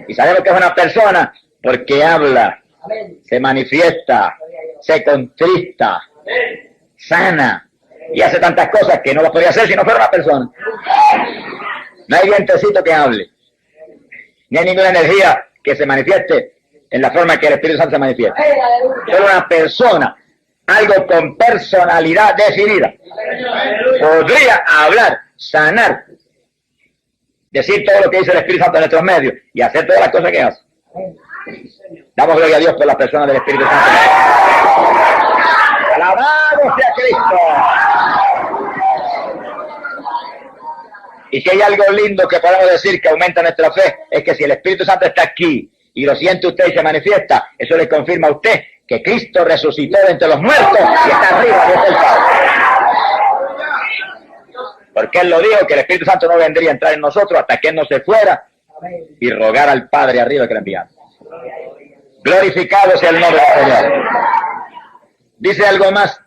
Y sabemos que es una persona porque habla, se manifiesta, se contrista, sana y hace tantas cosas que no las podría hacer si no fuera una persona. No hay vientecito que hable, ni hay ninguna energía que se manifieste en la forma que el Espíritu Santo se manifiesta. Solo una persona, algo con personalidad definida, podría hablar, sanar, decir todo lo que dice el Espíritu Santo en nuestros medios y hacer todas las cosas que hace. Damos gloria a Dios por la persona del Espíritu Santo. ¡Alabado sea Cristo! Y si hay algo lindo que podemos decir que aumenta nuestra fe, es que si el Espíritu Santo está aquí y lo siente usted y se manifiesta, eso le confirma a usted que Cristo resucitó de entre los muertos y está arriba de el Padre. Porque Él lo dijo, que el Espíritu Santo no vendría a entrar en nosotros hasta que Él no se fuera y rogar al Padre arriba que le enviara. Glorificado sea el nombre del Señor. Dice algo más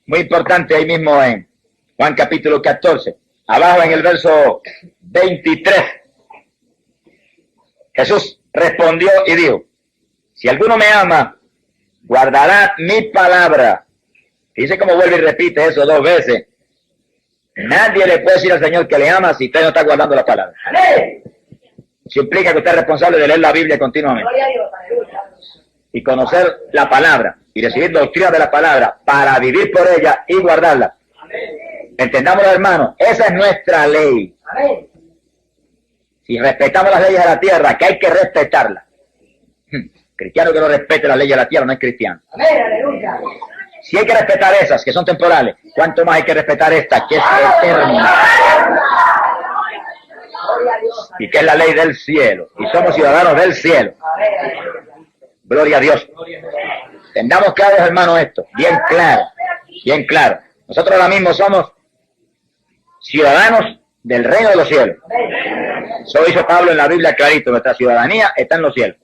muy importante ahí mismo en Juan capítulo 14. Abajo en el verso 23. Jesús respondió y dijo, si alguno me ama, guardará mi palabra. Dice como vuelve y repite eso 2 veces. Nadie le puede decir al Señor que le ama si usted no está guardando la palabra. Eso implica que usted es responsable de leer la Biblia continuamente. Y conocer la palabra y recibir doctrina de la palabra para vivir por ella y guardarla. Entendámoslo, hermanos, esa es nuestra ley. Si respetamos las leyes de la tierra, que hay que respetarlas. Cristiano que no respete las leyes de la tierra no es cristiano.
Amén, aleluya.
Si hay que respetar esas, que son temporales, ¿cuánto más hay que respetar esta, que es eterna?
Gloria a Dios.
Y que es la ley del cielo. Y somos ciudadanos del cielo.
Amén, aleluya.
Gloria a Dios. Tengamos claros, hermanos, esto. Bien claro. Bien claro. Nosotros ahora mismo somos ciudadanos del reino de los cielos. Eso dice Pablo en la Biblia clarito. Nuestra ciudadanía está en los cielos.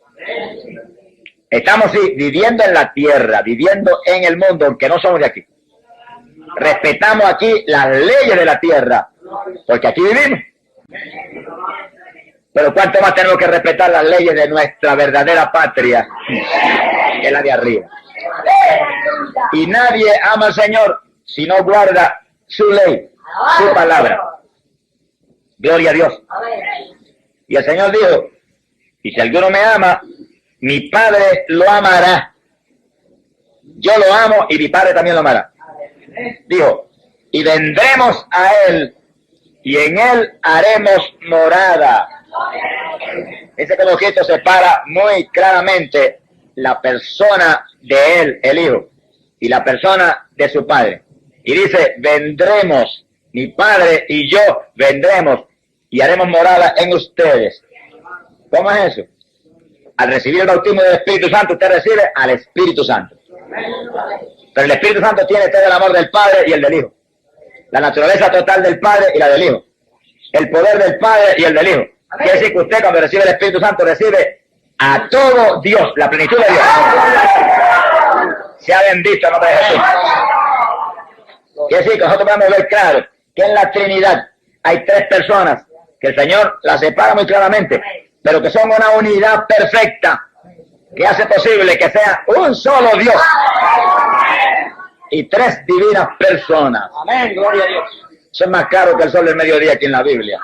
Estamos sí, viviendo en la tierra, viviendo en el mundo, aunque no somos de aquí. Respetamos aquí las leyes de la tierra, porque aquí vivimos. Pero ¿cuánto más tenemos que respetar las leyes de nuestra verdadera patria, que es la de arriba? Y nadie ama al Señor si no guarda su ley, su palabra. Gloria a Dios. Y el Señor dijo, y si alguno me ama, mi Padre lo amará. Yo lo amo y mi Padre también lo amará. Dijo, y vendremos a Él y en Él haremos morada. Ese conocimiento separa muy claramente la persona de Él, el Hijo, y la persona de su Padre. Y dice, vendremos, mi Padre y yo vendremos y haremos morada en ustedes. ¿Cómo es eso? Al recibir el bautismo del Espíritu Santo, usted recibe al Espíritu Santo. Pero el Espíritu Santo tiene todo el amor del Padre y el del Hijo. La naturaleza total del Padre y la del Hijo. El poder del Padre y el del Hijo. Quiere decir que usted cuando recibe el Espíritu Santo recibe a todo Dios, la plenitud de Dios. Sea bendito el nombre de Jesús. Quiere decir que nosotros podemos ver claro que en la Trinidad hay tres personas que el Señor las separa muy claramente, pero que son una unidad perfecta que hace posible que sea un solo Dios y tres divinas personas.
Amén, gloria a Dios.
Eso es más claro que el sol del mediodía aquí en la Biblia.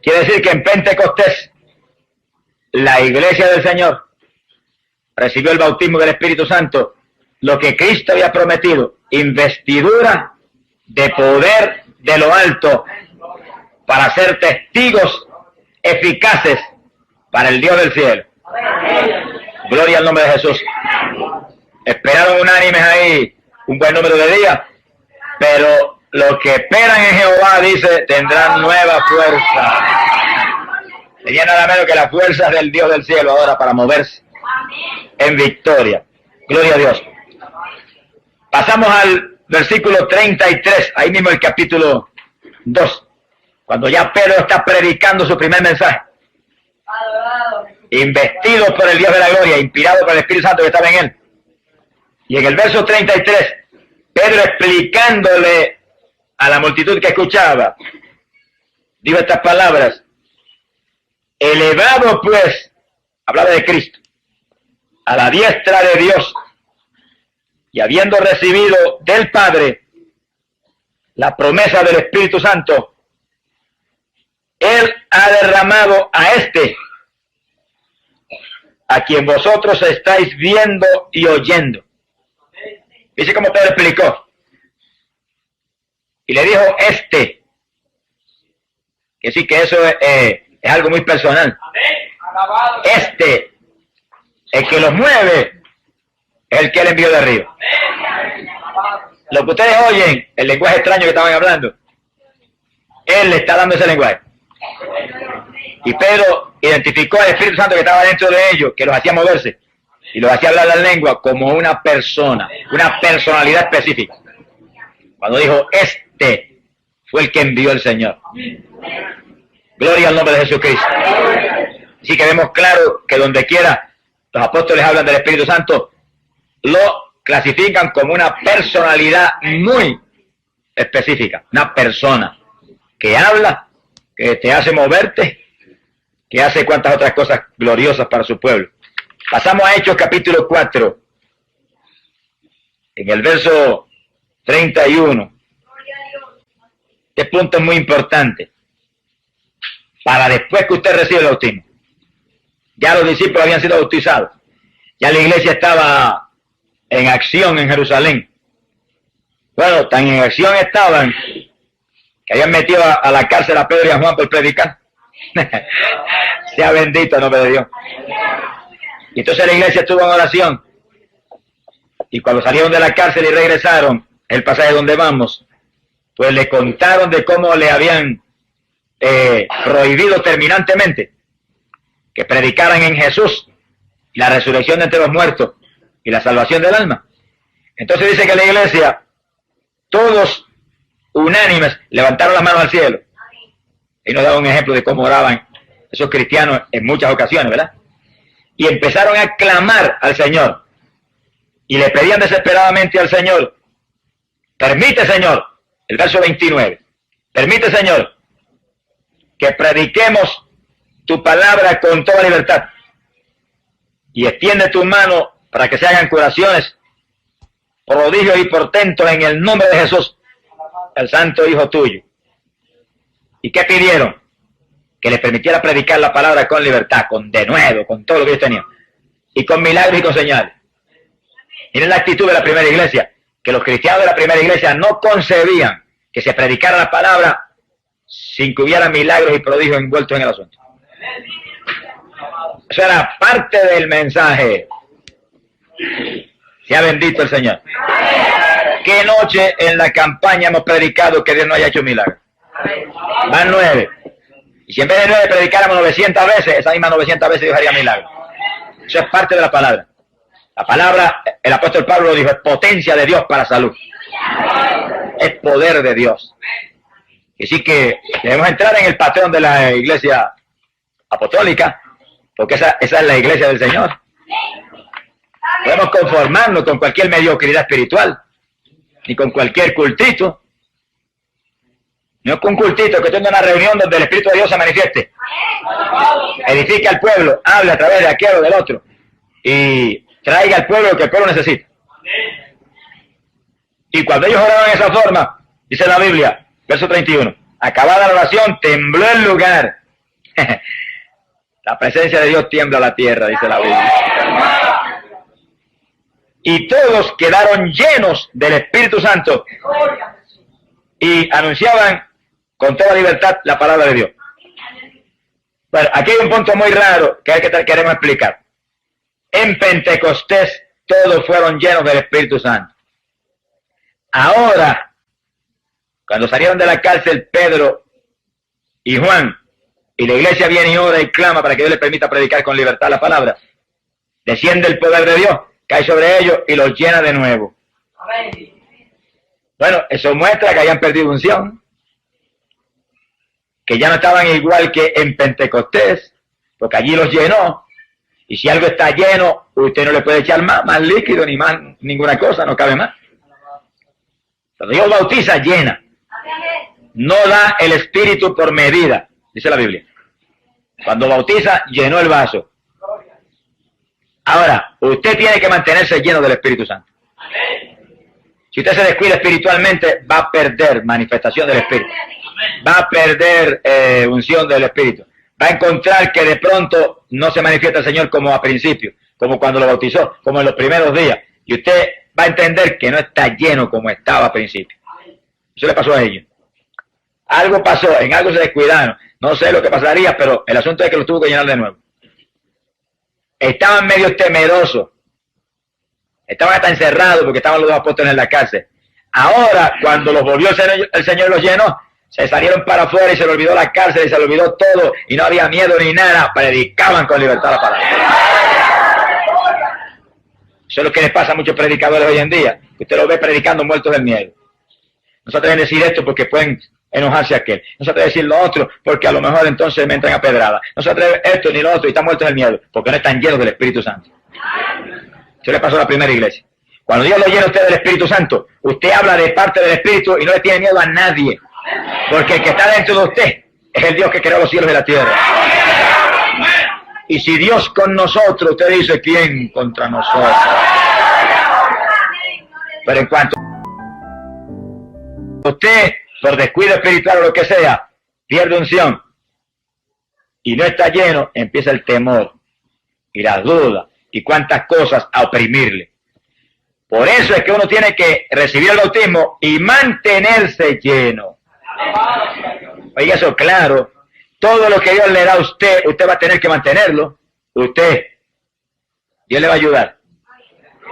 Quiere decir que en Pentecostés la iglesia del Señor recibió el bautismo del Espíritu Santo, lo que Cristo había prometido, investidura de poder de lo alto para ser testigos eficaces para el Dios del cielo. Gloria al nombre de Jesús. Esperaron unánimes ahí un buen número de días, pero los que esperan en Jehová, dice, tendrán nueva fuerza. Tenía nada menos que la fuerza del Dios del cielo ahora para moverse en victoria. Gloria a Dios. Pasamos al versículo 33, ahí mismo el capítulo 2, cuando ya Pedro está predicando su primer mensaje. Investido por el Dios de la gloria, inspirado por el Espíritu Santo que estaba en él. Y en el verso 33, Pedro explicándole a la multitud que escuchaba, dijo estas palabras: elevado pues, hablaba de Cristo, a la diestra de Dios, y habiendo recibido del Padre la promesa del Espíritu Santo, Él ha derramado a este, a quien vosotros estáis viendo y oyendo. Dice como Pedro explicó. Y le dijo este. Que sí, que eso es algo muy personal. Este, el que los mueve, es el que él envió de arriba. Lo que ustedes oyen, el lenguaje extraño que estaban hablando, él le está dando ese lenguaje. Y Pedro identificó al Espíritu Santo que estaba dentro de ellos, que los hacía moverse y los hacía hablar la lengua como una persona, una personalidad específica. Cuando dijo, este fue el que envió el Señor. Gloria al nombre de Jesucristo. Así que vemos claro que donde quiera los apóstoles hablan del Espíritu Santo, lo clasifican como una personalidad muy específica, una persona que habla, que te hace moverte, que hace cuantas otras cosas gloriosas para su pueblo. Pasamos a Hechos capítulo 4, en el verso 31. Este punto es muy importante para después que usted recibe el bautismo. Ya los discípulos habían sido bautizados, ya la iglesia estaba en acción en Jerusalén. Bueno, tan en acción estaban que habían metido a la cárcel a Pedro y a Juan por predicar. Sea bendito el nombre de Dios. Y entonces la iglesia estuvo en oración. Y cuando salieron de la cárcel y regresaron, el pasaje donde vamos, pues le contaron de cómo le habían prohibido terminantemente que predicaran en Jesús la resurrección de entre los muertos y la salvación del alma. Entonces dice que la iglesia, todos unánimes, levantaron las manos al cielo. Y nos da un ejemplo de cómo oraban esos cristianos en muchas ocasiones, ¿verdad? Y empezaron a clamar al Señor. Y le pedían desesperadamente al Señor, permite, Señor, el verso 29, permite, Señor, que prediquemos tu palabra con toda libertad. Y extiende tu mano para que se hagan curaciones, prodigios y portentos en el nombre de Jesús, el santo Hijo tuyo. ¿Y qué pidieron? Que les permitiera predicar la palabra con libertad, con denuedo, con todo lo que ellos tenían. Y con milagros y con señales. Miren la actitud de la primera iglesia, que los cristianos de la primera iglesia no concebían que se predicara la palabra sin que hubiera milagros y prodigios envueltos en el asunto. Eso era parte del mensaje. Sea bendito el Señor. ¿Qué noche en la campaña hemos predicado que Dios no haya hecho milagros? Van 9. Y si en vez de 9 predicáramos 900 veces, esas mismas 900 veces Dios haría milagros. Eso es parte de la palabra. La palabra, el apóstol Pablo lo dijo, es potencia de Dios para salud. Es poder de Dios. Y sí que debemos entrar en el patrón de la iglesia apostólica, porque esa es la iglesia del Señor. Podemos conformarnos con cualquier mediocridad espiritual, ni con cualquier cultito. No con un cultito que tenga una reunión donde el Espíritu de Dios se manifieste. Edifique al pueblo, hable a través de aquel o del otro. Y traiga al pueblo lo que el pueblo necesita. Y cuando ellos oraban de esa forma, dice la Biblia, verso 31, acabada la oración, tembló el lugar. La presencia de Dios tiembla la tierra, dice la Biblia. Y todos quedaron llenos del Espíritu Santo y anunciaban con toda libertad la palabra de Dios. Bueno, aquí hay un punto muy raro que queremos explicar. En Pentecostés todos fueron llenos del Espíritu Santo. Ahora, cuando salieron de la cárcel Pedro y Juan, y la iglesia viene y ora y clama para que Dios les permita predicar con libertad la palabra, desciende el poder de Dios, cae sobre ellos y los llena de nuevo. Bueno, eso muestra que hayan perdido unción, que ya no estaban igual que en Pentecostés, porque allí los llenó. Y si algo está lleno, usted no le puede echar más líquido, ni más ninguna cosa, no cabe más. Cuando Dios bautiza, llena. No da el Espíritu por medida, dice la Biblia. Cuando bautiza, llenó el vaso. Ahora, usted tiene que mantenerse lleno del Espíritu Santo. Si usted se descuida espiritualmente, va a perder manifestación del Espíritu. Va a perder unción del Espíritu. Va a encontrar que de pronto no se manifiesta el Señor como a principio, como cuando lo bautizó, como en los primeros días. Y usted va a entender que no está lleno como estaba a principio. Eso le pasó a ellos. Algo pasó, en algo se descuidaron. No sé lo que pasaría, pero el asunto es que los tuvo que llenar de nuevo. Estaban medio temerosos. Estaban hasta encerrados porque estaban los dos apóstoles en la cárcel. Ahora, cuando los volvió el Señor los llenó, se salieron para afuera y se le olvidó la cárcel y se le olvidó todo y no había miedo ni nada. Predicaban con libertad la palabra. Eso es lo que les pasa a muchos predicadores hoy en día. Usted los ve predicando muertos del miedo. No se atreven a decir esto porque pueden enojarse a aquel. No se atreven a decir lo otro porque a lo mejor entonces me entran a pedrada. No se atreven esto ni lo otro y están muertos del miedo porque no están llenos del Espíritu Santo. Eso le pasó a la primera iglesia. Cuando Dios lo llena a usted del Espíritu Santo, usted habla de parte del Espíritu y no le tiene miedo a nadie. Porque el que está dentro de usted es el Dios que creó los cielos y la tierra. Y si Dios con nosotros, usted dice, ¿quién contra nosotros? Pero en cuanto usted, por descuido espiritual o lo que sea, pierde unción y no está lleno, empieza el temor y las dudas y cuántas cosas a oprimirle. Por eso es que uno tiene que recibir el bautismo y mantenerse lleno. Oiga eso claro, todo lo que Dios le da a usted, usted va a tener que mantenerlo. Dios le va a ayudar.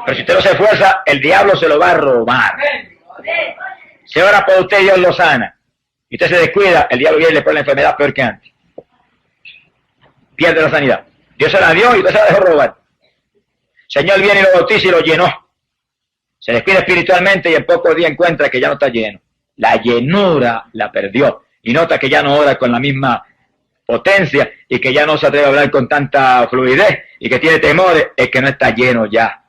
Pero si usted no se esfuerza, el diablo se lo va a robar. Si ora por usted, Dios lo sana. Y usted se descuida, el diablo viene y le pone la enfermedad peor que antes. Pierde la sanidad. Dios se la dio y usted se la dejó robar. Señor viene y lo bautiza y lo llenó. Se descuida espiritualmente y en pocos días encuentra que ya no está lleno. La llenura la perdió. Y nota que ya no ora con la misma potencia y que ya no se atreve a hablar con tanta fluidez y que tiene temores, es que no está lleno ya.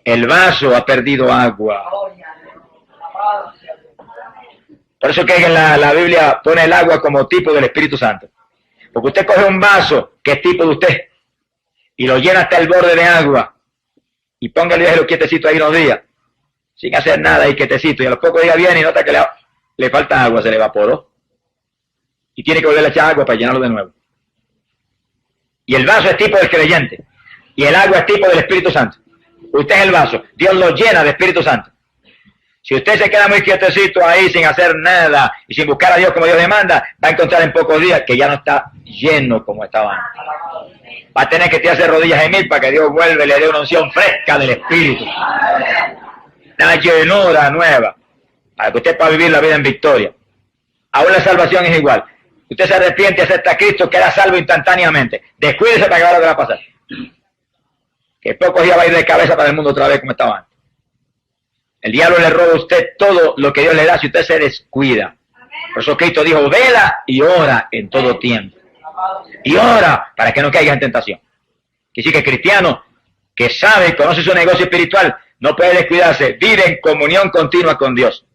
El vaso ha perdido agua. Por eso que en la Biblia pone el agua como tipo del Espíritu Santo. Porque usted coge un vaso que es tipo de usted y lo llena hasta el borde de agua y póngale déjelo quietecito ahí unos días sin hacer nada y quietecito, y a los pocos días viene y nota que le falta agua, se le evaporó y tiene que volver a echar agua para llenarlo de nuevo. Y el vaso es tipo del creyente y el agua es tipo del Espíritu Santo. Usted es el vaso, Dios lo llena de Espíritu Santo. Si usted se queda muy quietecito ahí sin hacer nada y sin buscar a Dios como Dios demanda, va a encontrar en pocos días que ya no está lleno como estaba antes. Va a tener que tirarse rodillas en mil para que Dios vuelva y le dé una unción fresca del Espíritu. Una llenura nueva para que usted pueda vivir la vida en victoria. Aún la salvación es igual. Usted se arrepiente y acepta a Cristo, queda salvo instantáneamente. Descuídese para que ahora lo que va a pasar. Que pocos días va a ir de cabeza para el mundo otra vez como estaba antes. El diablo le roba a usted todo lo que Dios le da si usted se descuida. Por eso Cristo dijo, vela y ora en todo tiempo. Y ora para que no caiga en tentación. Que sí que el cristiano que sabe y conoce su negocio espiritual no puede descuidarse, vive en comunión continua con Dios.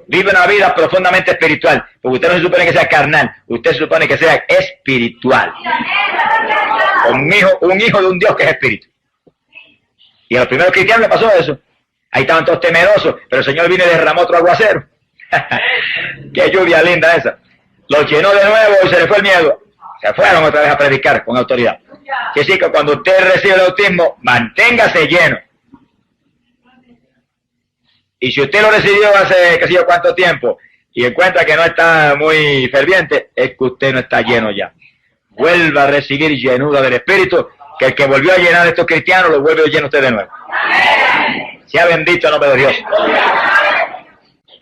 Vive una vida profundamente espiritual, porque usted no se supone que sea carnal, usted se supone que sea espiritual. Un hijo de un Dios que es espíritu. Y a los primeros cristianos le pasó eso. Ahí estaban todos temerosos, pero el Señor vino y derramó otro aguacero. Qué lluvia linda esa. Los llenó de nuevo y se les fue el miedo. Se fueron otra vez a predicar con autoridad. Que sí, que cuando usted recibe el bautismo, manténgase lleno. Y si usted lo recibió hace qué sé yo cuánto tiempo y encuentra que no está muy ferviente, es que usted no está lleno ya. Vuelva a recibir llenura del Espíritu, que el que volvió a llenar a estos cristianos lo vuelve a llenar usted de nuevo. Sea bendito el nombre de Dios.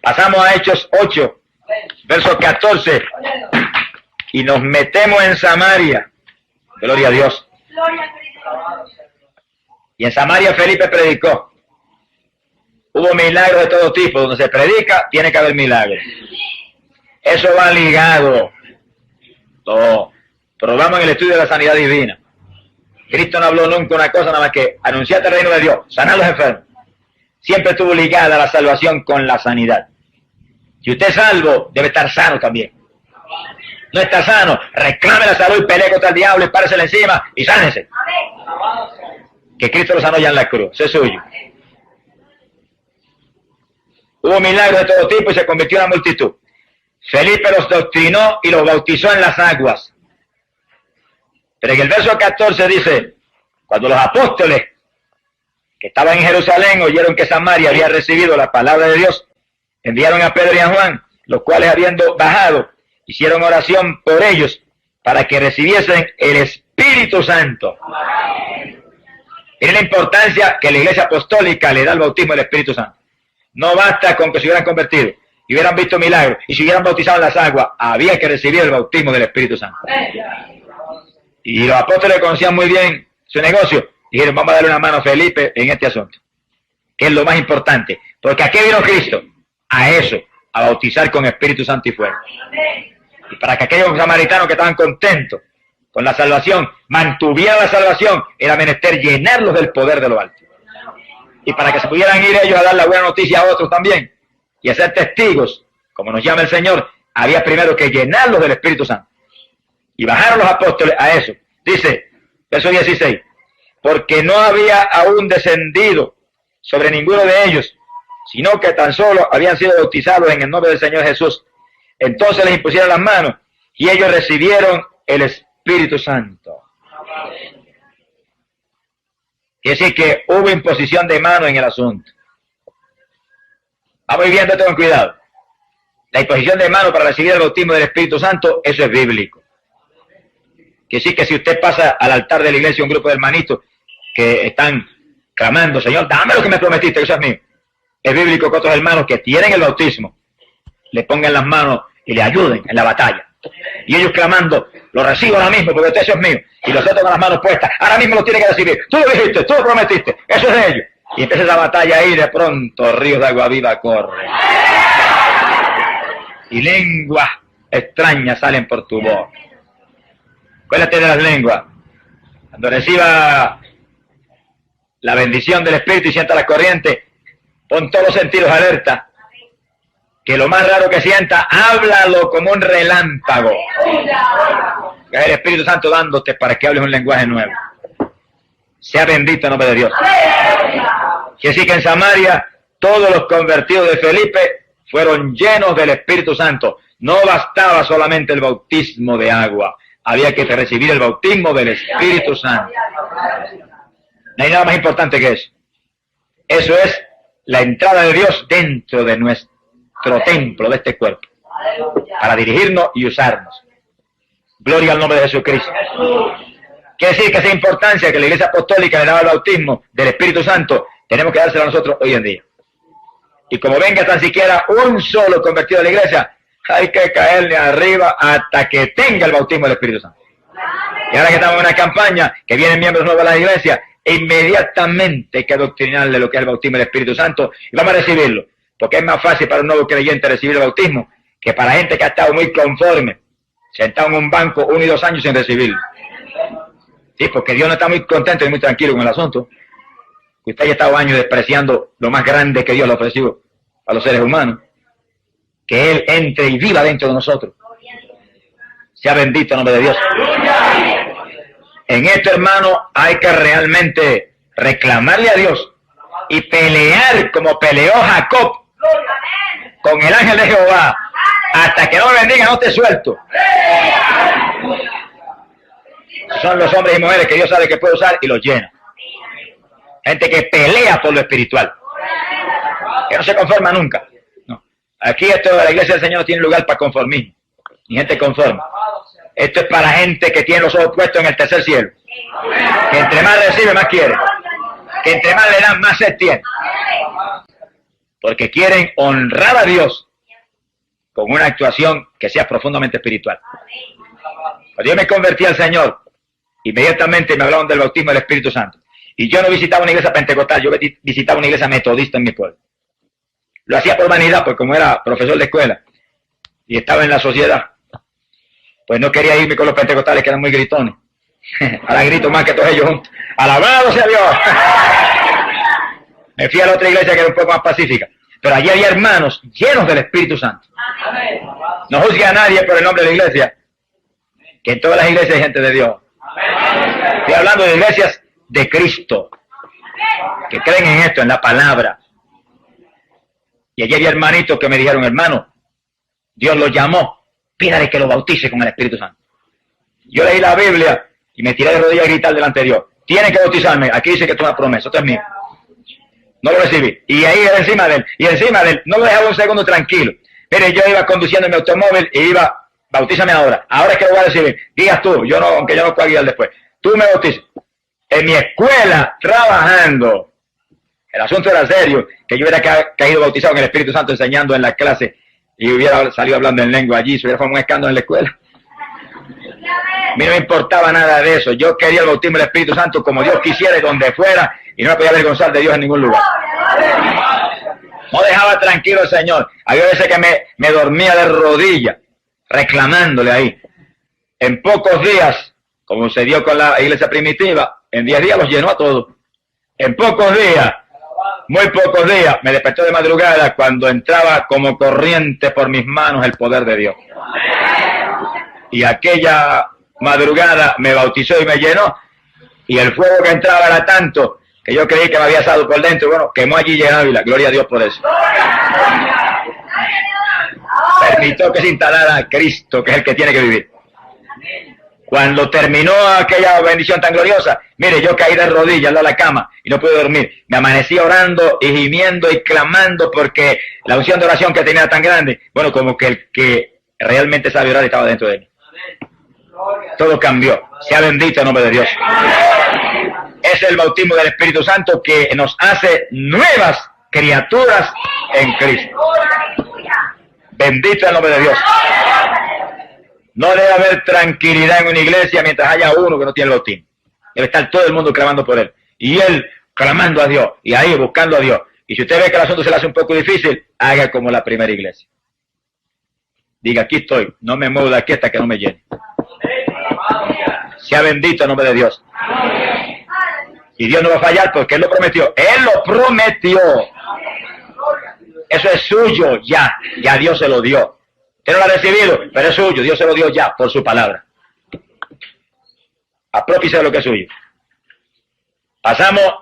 Pasamos a Hechos 8, verso 14, y nos metemos en Samaria. Gloria a Dios. Y en Samaria Felipe predicó. Hubo milagros de todo tipo. Donde se predica, tiene que haber milagros. Eso va ligado. Pero vamos en el estudio de la sanidad divina. Cristo no habló nunca una cosa nada más que anunciar el reino de Dios, sanar a los enfermos. Siempre estuvo ligada la salvación con la sanidad. Si usted es salvo, debe estar sano también. No está sano, reclame la salud y pelee contra el diablo y páresele encima y sánese. Que Cristo lo sanó ya en la cruz, eso es suyo. Hubo milagros de todo tipo y se convirtió en la multitud. Felipe los doctrinó y los bautizó en las aguas. Pero en el verso 14 dice, cuando los apóstoles que estaban en Jerusalén oyeron que Samaria había recibido la palabra de Dios, enviaron a Pedro y a Juan, los cuales habiendo bajado, hicieron oración por ellos para que recibiesen el Espíritu Santo. Miren la importancia que la Iglesia Apostólica le da al bautismo del Espíritu Santo. No basta con que se hubieran convertido y hubieran visto milagros y se hubieran bautizado en las aguas, había que recibir el bautismo del Espíritu Santo. Y los apóstoles conocían muy bien su negocio. Dijeron, vamos a darle una mano a Felipe en este asunto, que es lo más importante. Porque ¿a qué vino Cristo? A eso, a bautizar con Espíritu Santo y fuego. Y para que aquellos samaritanos que estaban contentos con la salvación, mantuvieran la salvación, era menester llenarlos del poder de lo alto. Y para que se pudieran ir ellos a dar la buena noticia a otros también, y a ser testigos, como nos llama el Señor, había primero que llenarlos del Espíritu Santo. Y bajaron los apóstoles a eso. Dice, verso 16, porque no había aún descendido sobre ninguno de ellos, sino que tan solo habían sido bautizados en el nombre del Señor Jesús. Entonces les impusieron las manos y ellos recibieron el Espíritu Santo. Quiere decir que hubo imposición de mano en el asunto. Vamos viendo esto con cuidado. La imposición de mano para recibir el bautismo del Espíritu Santo, eso es bíblico. Quiere decir que si usted pasa al altar de la iglesia un grupo de hermanitos que están clamando, Señor, dame lo que me prometiste, que eso es mío. Es bíblico que otros hermanos que tienen el bautismo le pongan las manos y le ayuden en la batalla. Y ellos clamando, lo recibo ahora mismo porque eso es mío. Y los otros con las manos puestas, ahora mismo lo tiene que recibir. Tú lo dijiste, tú lo prometiste, eso es de ellos. Y empieza esa batalla ahí, de pronto ríos de agua viva corren. Y lenguas extrañas salen por tu boca. Acuérdate de las lenguas. Cuando reciba la bendición del Espíritu y sienta la corriente, pon todos los sentidos alerta. Que lo más raro que sienta, háblalo como un relámpago. Que es el Espíritu Santo dándote para que hables un lenguaje nuevo. Sea bendito el nombre de Dios. Que sí que en Samaria todos los convertidos de Felipe fueron llenos del Espíritu Santo. No bastaba solamente el bautismo de agua, había que recibir el bautismo del Espíritu Santo. No hay nada más importante que eso. Eso es la entrada de Dios dentro de nuestro templo, de este cuerpo, para dirigirnos y usarnos. Gloria al nombre de Jesucristo. Quiere decir que esa importancia que la Iglesia Apostólica le daba al bautismo del Espíritu Santo, tenemos que dársela a nosotros hoy en día. Y como venga tan siquiera un solo convertido a la Iglesia, hay que caerle arriba hasta que tenga el bautismo del Espíritu Santo. Y ahora que estamos en una campaña, que vienen miembros nuevos a la Iglesia, inmediatamente hay que adoctrinarle lo que es el bautismo del Espíritu Santo y vamos a recibirlo. Porque es más fácil para un nuevo creyente recibir el bautismo que para gente que ha estado muy conforme, sentado en un banco 1 y 2 años sin recibirlo. Sí, porque Dios no está muy contento y muy tranquilo con el asunto. Usted ya ha estado años despreciando lo más grande que Dios le ofreció a los seres humanos. Que Él entre y viva dentro de nosotros. Sea bendito el nombre de Dios. En esto, hermano, hay que realmente reclamarle a Dios y pelear como peleó Jacob con el ángel de Jehová. Hasta que no me bendiga, no te suelto. Son los hombres y mujeres que Dios sabe que puede usar y los llena. Gente que pelea por lo espiritual, que no se conforma nunca. No. Aquí esto de la iglesia del Señor no tiene lugar para conformismo, ni gente conforme. Esto es para gente que tiene los ojos puestos en el tercer cielo. Que entre más recibe, más quiere. Que entre más le dan, más sed tiene. Porque quieren honrar a Dios con una actuación que sea profundamente espiritual. Cuando yo me convertí al Señor, inmediatamente me hablaron del bautismo del Espíritu Santo. Y yo no visitaba una iglesia pentecostal, yo visitaba una iglesia metodista en mi pueblo. Lo hacía por vanidad, porque como era profesor de escuela y estaba en la sociedad, pues no quería irme con los pentecostales que eran muy gritones. Ahora grito más que todos ellos juntos. ¡Alabado sea Dios! Me fui a la otra iglesia que era un poco más pacífica. Pero allí había hermanos llenos del Espíritu Santo. No juzgue a nadie por el nombre de la iglesia, que en todas las iglesias hay gente de Dios. Estoy hablando de iglesias de Cristo, que creen en esto, en la palabra. Y allí había hermanitos que me dijeron, hermano, Dios lo llamó, pídale que lo bautice con el Espíritu Santo. Yo leí la Biblia y me tiré de rodillas a gritar delante de Dios. Tienen que bautizarme, aquí dice que esto es una promesa, esto es mío. No lo recibí. Y ahí encima de él, no lo dejaba un segundo tranquilo. Mire, yo iba conduciendo mi automóvil y iba, bautízame ahora. Ahora es que lo voy a recibir. Guías tú, yo no, aunque yo no pueda guiar después. Tú me bautizas. En mi escuela, trabajando. El asunto era serio, que yo hubiera caído bautizado en el Espíritu Santo enseñando en la clase y hubiera salido hablando en lengua allí, se hubiera formado un escándalo en la escuela. A mí no me importaba nada de eso. Yo quería el bautismo del Espíritu Santo como Dios quisiera y donde fuera, y no me podía avergonzar de Dios en ningún lugar. No dejaba tranquilo al Señor. Había veces que me dormía de rodillas, reclamándole ahí. En pocos días, como se dio con la iglesia primitiva, en 10 días los llenó a todos. En pocos días, muy pocos días, me despertó de madrugada cuando entraba como corriente por mis manos el poder de Dios. Y aquella madrugada me bautizó y me llenó, y el fuego que entraba era tanto que yo creí que me había asado por dentro. Bueno, quemó allí en Ávila, gloria a Dios por eso. Permitió que se instalara a Cristo, que es el que tiene que vivir. Cuando terminó aquella bendición tan gloriosa, mire, yo caí de rodillas al lado de la cama y no pude dormir. Me amanecí orando y gimiendo y clamando porque la unción de oración que tenía era tan grande. Bueno, como que el que realmente sabe orar estaba dentro de mí. Todo cambió. Sea bendito el nombre de Dios. Es el bautismo del Espíritu Santo que nos hace nuevas criaturas en Cristo. Bendito el nombre de Dios. No debe haber tranquilidad en una iglesia mientras haya uno que no tiene el bautismo. Debe estar todo el mundo clamando por él. Y él clamando a Dios. Y ahí buscando a Dios. Y si usted ve que el asunto se le hace un poco difícil, haga como la primera iglesia. Diga, aquí estoy. No me muevo de aquí hasta que no me llene. Sea bendito el nombre de Dios. Y Dios no va a fallar porque Él lo prometió. Él lo prometió. Eso es suyo ya. Ya Dios se lo dio. Usted no lo ha recibido, pero es suyo. Dios se lo dio ya por su palabra. Apropiese de lo que es suyo. Pasamos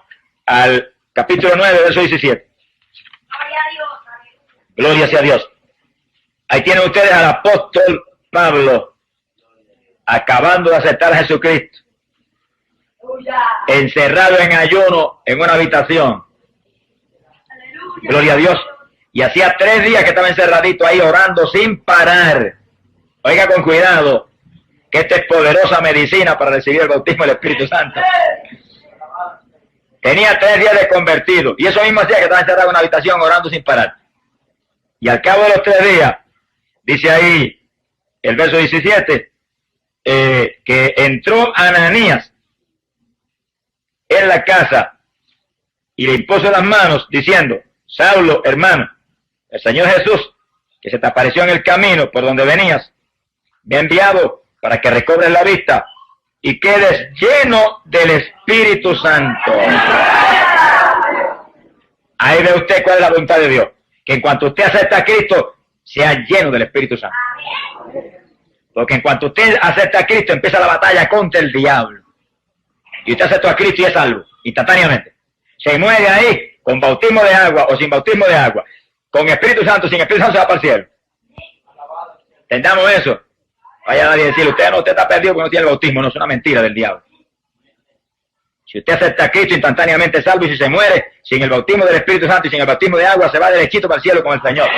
al capítulo 9, verso 17. Gloria sea a Dios. Ahí tienen ustedes al apóstol Pablo acabando de aceptar a Jesucristo. Encerrado en ayuno en una habitación. Gloria a Dios. Y hacía 3 días que estaba encerradito ahí orando sin parar. Oiga con cuidado, que esta es poderosa medicina para recibir el bautismo del Espíritu Santo. Tenía 3 días de convertido. Y eso mismo hacía que estaba encerrado en una habitación orando sin parar. Y al cabo de los 3 días, dice ahí el verso 17, que entró Ananías en la casa y le impuso las manos diciendo, Saulo, hermano, el Señor Jesús, que se te apareció en el camino por donde venías, me ha enviado para que recobres la vista y quedes lleno del Espíritu Santo. Ahí ve usted cuál es la voluntad de Dios, que en cuanto usted acepta a Cristo, sea lleno del Espíritu Santo. Porque en cuanto usted acepta a Cristo, empieza la batalla contra el diablo. Y usted acepta a Cristo y es salvo, instantáneamente. Se muere ahí, con bautismo de agua o sin bautismo de agua. Con Espíritu Santo, sin Espíritu Santo se va para el cielo. ¿Entendamos eso? Vaya a nadie a decirle, usted está perdido porque no tiene el bautismo. No, es una mentira del diablo. Si usted acepta a Cristo, instantáneamente es salvo, y si se muere sin el bautismo del Espíritu Santo y sin el bautismo de agua, se va derechito para el cielo con el Señor.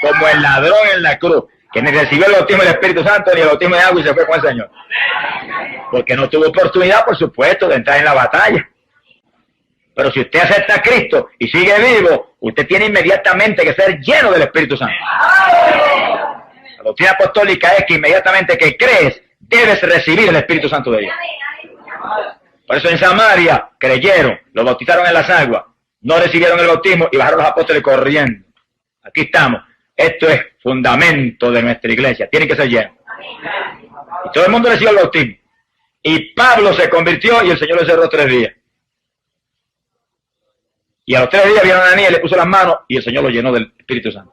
Como el ladrón en la cruz, que ni recibió el bautismo del Espíritu Santo ni el bautismo de agua y se fue con el Señor. Porque no tuvo oportunidad, por supuesto, de entrar en la batalla. Pero si usted acepta a Cristo y sigue vivo, usted tiene inmediatamente que ser lleno del Espíritu Santo. La doctrina apostólica es que inmediatamente que crees, debes recibir el Espíritu Santo de Dios. Por eso en Samaria creyeron, lo bautizaron en las aguas, no recibieron el bautismo y bajaron los apóstoles corriendo. Aquí estamos. Esto es fundamento de nuestra iglesia. Tiene que ser lleno. Y todo el mundo recibió el bautismo. Y Pablo se convirtió y el Señor le cerró 3 días. Y a los 3 días vieron a Ananías, le puso las manos y el Señor lo llenó del Espíritu Santo.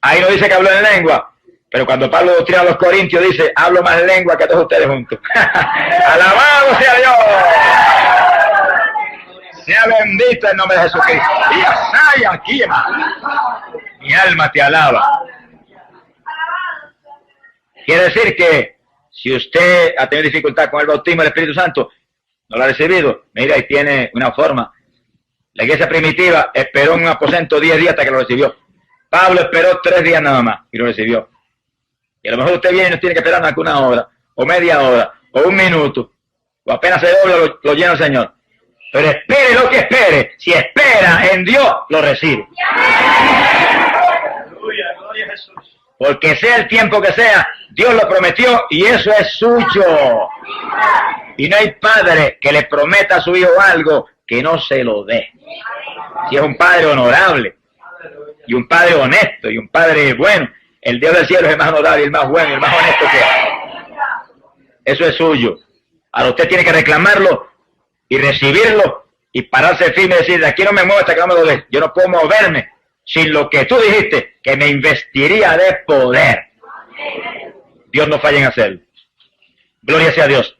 Ahí no dice que habló en lengua, pero cuando Pablo doctrina a los corintios dice, hablo más lengua que todos ustedes juntos. ¡Alabado sea Dios! Sea bendito el nombre de Jesucristo. Y así aquí, hermano. Mi alma te alaba. Quiere decir que si usted ha tenido dificultad con el bautismo del Espíritu Santo, no lo ha recibido, mira, ahí tiene una forma. La iglesia primitiva esperó en un aposento 10 días hasta que lo recibió. Pablo esperó 3 días nada más y lo recibió. Y a lo mejor usted viene y no tiene que esperar más que 1 hora, o media hora, o 1 minuto, o apenas se dobla, lo llena el Señor. Pero espere lo que espere. Si espera en Dios, lo recibe. Porque sea el tiempo que sea, Dios lo prometió y eso es suyo. Y no hay padre que le prometa a su hijo algo que no se lo dé. Si es un padre honorable, y un padre honesto, y un padre bueno, el Dios del cielo es el más honorable, el más bueno, y el más honesto que hay. Eso es suyo. Ahora usted tiene que reclamarlo y recibirlo y pararse firme y decir, de aquí no me muevo hasta que no me lo des. Yo no puedo moverme sin lo que tú dijiste, que me investiría de poder. Dios no falla en hacerlo. Gloria sea a Dios.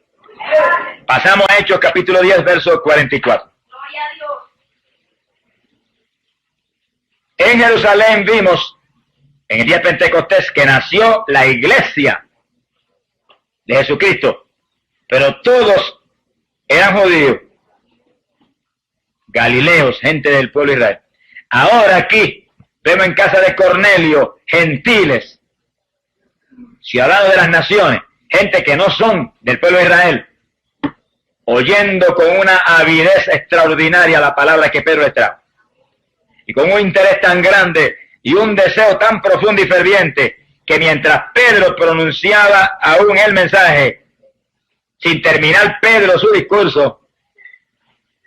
Pasamos a Hechos capítulo 10, verso 44. En Jerusalén vimos, en el día de Pentecostés, que nació la iglesia de Jesucristo, pero todos eran judíos, galileos, gente del pueblo de Israel. Ahora aquí vemos en casa de Cornelio gentiles ciudadanos de las naciones, gente que no son del pueblo de Israel, oyendo con una avidez extraordinaria la palabra que Pedro les trajo, y con un interés tan grande y un deseo tan profundo y ferviente, que mientras Pedro pronunciaba aún el mensaje, sin terminar Pedro su discurso,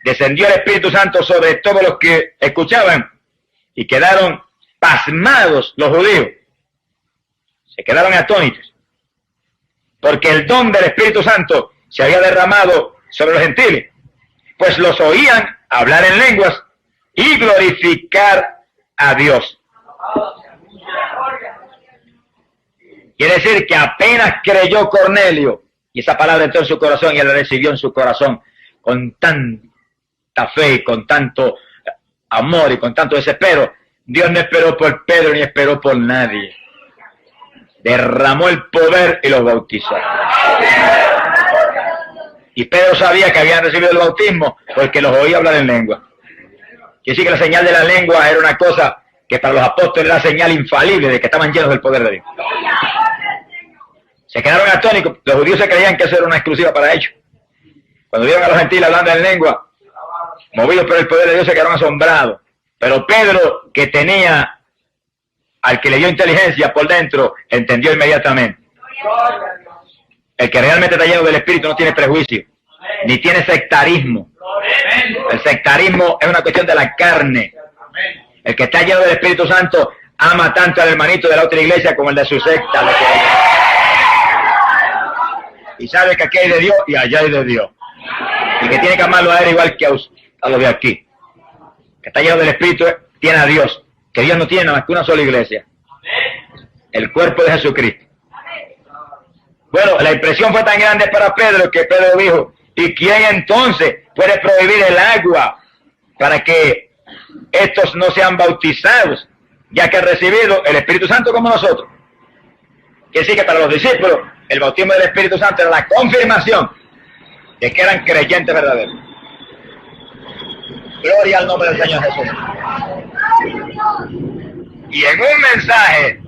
descendió el Espíritu Santo sobre todos los que escuchaban, y quedaron pasmados los judíos, se quedaron atónitos, porque el don del Espíritu Santo se había derramado sobre los gentiles, pues los oían hablar en lenguas y glorificar a Dios. Quiere decir que apenas creyó Cornelio, y esa palabra entró en su corazón y él la recibió en su corazón con tanta fe, con tanto amor y con tanto desespero. Dios no esperó por Pedro ni esperó por nadie. Derramó el poder y los bautizó. Y Pedro sabía que habían recibido el bautismo porque los oía hablar en lengua. Quiere decir que la señal de la lengua era una cosa que para los apóstoles era señal infalible de que estaban llenos del poder de Dios. Se quedaron atónitos. Los judíos se creían que eso era una exclusiva para ellos. Cuando vieron a los gentiles hablando en lengua, movidos por el poder de Dios, se quedaron asombrados. Pero Pedro, que tenía al que le dio inteligencia por dentro, entendió inmediatamente. El que realmente está lleno del Espíritu no tiene prejuicio, ni tiene sectarismo. El sectarismo es una cuestión de la carne. El que está lleno del Espíritu Santo ama tanto al hermanito de la otra iglesia como el de su secta. Y sabe que aquí hay de Dios y allá hay de Dios. Y que tiene que amarlo a él igual que a los de aquí. Que está lleno del Espíritu tiene a Dios. Que Dios no tiene nada más que una sola iglesia. El cuerpo de Jesucristo. Bueno, la impresión fue tan grande para Pedro que Pedro dijo, ¿y quién entonces puede prohibir el agua para que estos no sean bautizados, ya que han recibido el Espíritu Santo como nosotros? Quiere decir que para los discípulos el bautismo del Espíritu Santo era la confirmación de que eran creyentes verdaderos. Gloria al nombre del Señor Jesús. Y en un mensaje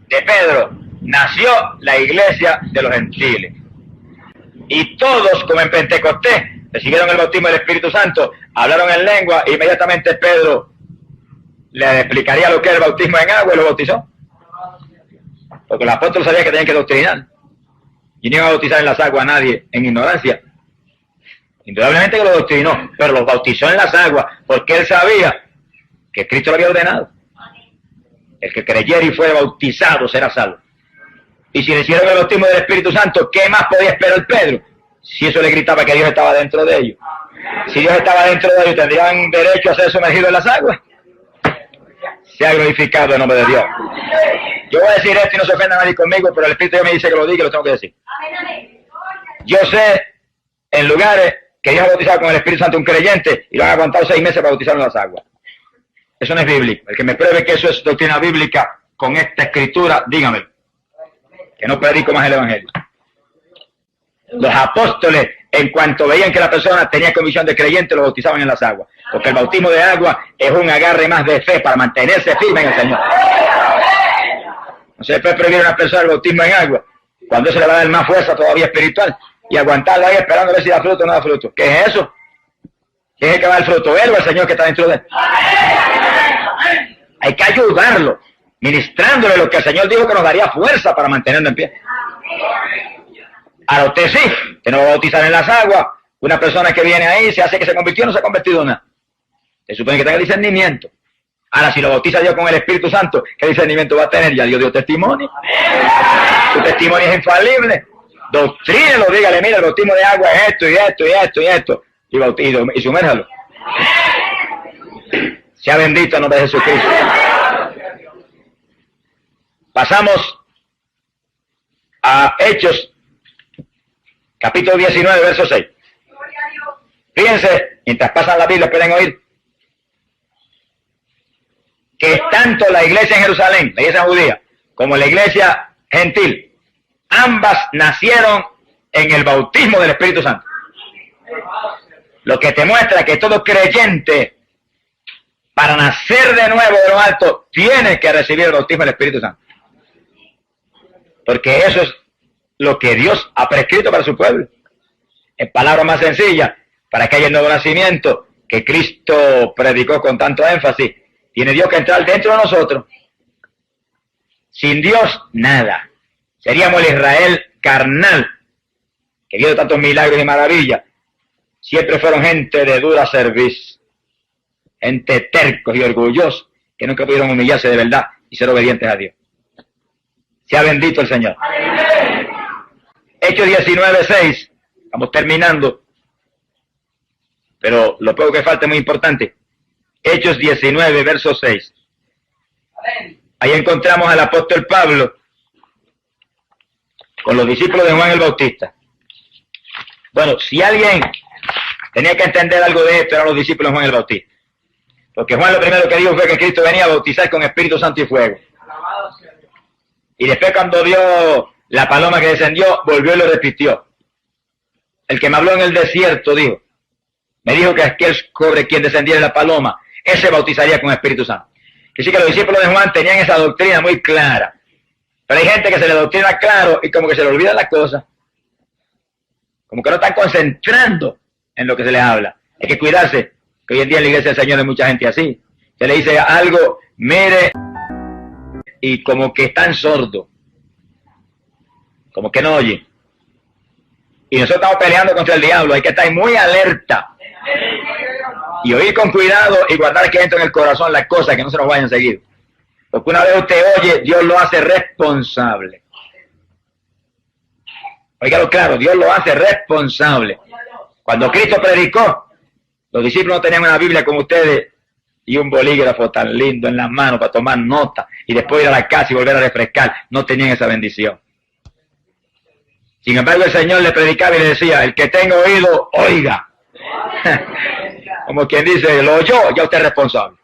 de Pedro nació la iglesia de los gentiles. Y todos, como en Pentecostés, recibieron el bautismo del Espíritu Santo, hablaron en lengua, e inmediatamente Pedro le explicaría lo que es el bautismo en agua y lo bautizó. Porque los apóstoles sabían que tenían que doctrinar. Y no iban a bautizar en las aguas a nadie en ignorancia. Indudablemente que lo doctrinó, pero los bautizó en las aguas, porque él sabía que Cristo lo había ordenado. El que creyera y fuera bautizado será salvo. Y si le hicieron el bautismo del Espíritu Santo, ¿qué más podía esperar Pedro? Si eso le gritaba que Dios estaba dentro de ellos. Si Dios estaba dentro de ellos, ¿tendrían derecho a ser sumergidos en las aguas? Sea glorificado el nombre de Dios. Yo voy a decir esto y no se ofenda a nadie conmigo, pero el Espíritu me dice que lo diga y lo tengo que decir. Yo sé en lugares que Dios ha bautizado con el Espíritu Santo un creyente y lo han aguantado 6 meses para bautizar en las aguas. Eso no es bíblico. El que me pruebe que eso es doctrina bíblica con esta escritura, dígame. Que no predico más el Evangelio. Los apóstoles, en cuanto veían que la persona tenía convicción de creyente, lo bautizaban en las aguas. Porque el bautismo de agua es un agarre más de fe para mantenerse firme en el Señor. No se puede prohibir a una persona el bautismo en agua cuando se le va a dar más fuerza todavía espiritual y aguantarlo ahí esperando a ver si da fruto o no da fruto. ¿Qué es eso? ¿Quién es el que va a dar fruto? ¿Él o el Señor que está dentro de él? Hay que ayudarlo, ministrándole lo que el Señor dijo que nos daría fuerza para mantenerlo en pie. Ahora usted sí, que no va a bautizar en las aguas. Una persona que viene ahí se hace que se convirtió, no se ha convertido en nada. Se supone que tenga discernimiento. Ahora, si lo bautiza Dios con el Espíritu Santo, ¿qué discernimiento va a tener? Ya Dios dio testimonio. Su testimonio es infalible. Doctrínelo, dígale, mira, el bautismo de agua es esto y esto y esto y esto. Y sumérjalo. Sea bendito en nombre de Jesucristo. Pasamos a Hechos, capítulo 19, verso 6. Fíjense, mientras pasan la Biblia, pueden oír que tanto la iglesia en Jerusalén, la iglesia judía, como la iglesia gentil, ambas nacieron en el bautismo del Espíritu Santo. Lo que te muestra que todo creyente, para nacer de nuevo de lo alto, tiene que recibir el bautismo del Espíritu Santo. porque eso es lo que Dios ha prescrito para su pueblo. En palabras más sencillas, para que haya el nuevo nacimiento que Cristo predicó con tanto énfasis, tiene Dios que entrar dentro de nosotros. Sin Dios, nada. Seríamos el Israel carnal, que vio tantos milagros y maravillas. Siempre fueron gente de dura cerviz, gente tercos y orgullosos, que nunca pudieron humillarse de verdad y ser obedientes a Dios. Sea bendito el Señor. Hechos 19:6, estamos terminando, pero lo poco que falta es muy importante. Hechos 19, verso 6. Ahí encontramos al apóstol Pablo con los discípulos de Juan el Bautista. Bueno, si alguien tenía que entender algo de esto, eran los discípulos de Juan el Bautista. Porque Juan lo primero que dijo fue que Cristo venía a bautizar con Espíritu Santo y fuego. Y después cuando vio la paloma que descendió, volvió y lo repitió. El que me habló en el desierto, dijo, me dijo que aquel sobre quien descendiera la paloma, ese bautizaría con Espíritu Santo. Que sí que los discípulos de Juan tenían esa doctrina muy clara. Pero hay gente que se le doctrina claro y como que se le olvidan las cosas. Como que no están concentrando en lo que se les habla. Hay que cuidarse, que hoy en día en la iglesia del Señor hay mucha gente así. Se le dice algo, mire, y como que están sordos. Como que no oyen. Y nosotros estamos peleando contra el diablo, hay que estar muy alerta. Y oír con cuidado y guardar que dentro en el corazón las cosas que no se nos vayan a seguir. Porque una vez usted oye, Dios lo hace responsable. Óigalo claro, Dios lo hace responsable. Cuando Cristo predicó, los discípulos no tenían una Biblia como ustedes y un bolígrafo tan lindo en las manos para tomar nota y después ir a la casa y volver a refrescar. No tenían esa bendición. Sin embargo, el Señor le predicaba y le decía, el que tenga oído, oiga. Como quien dice, lo oyó, ya usted es responsable.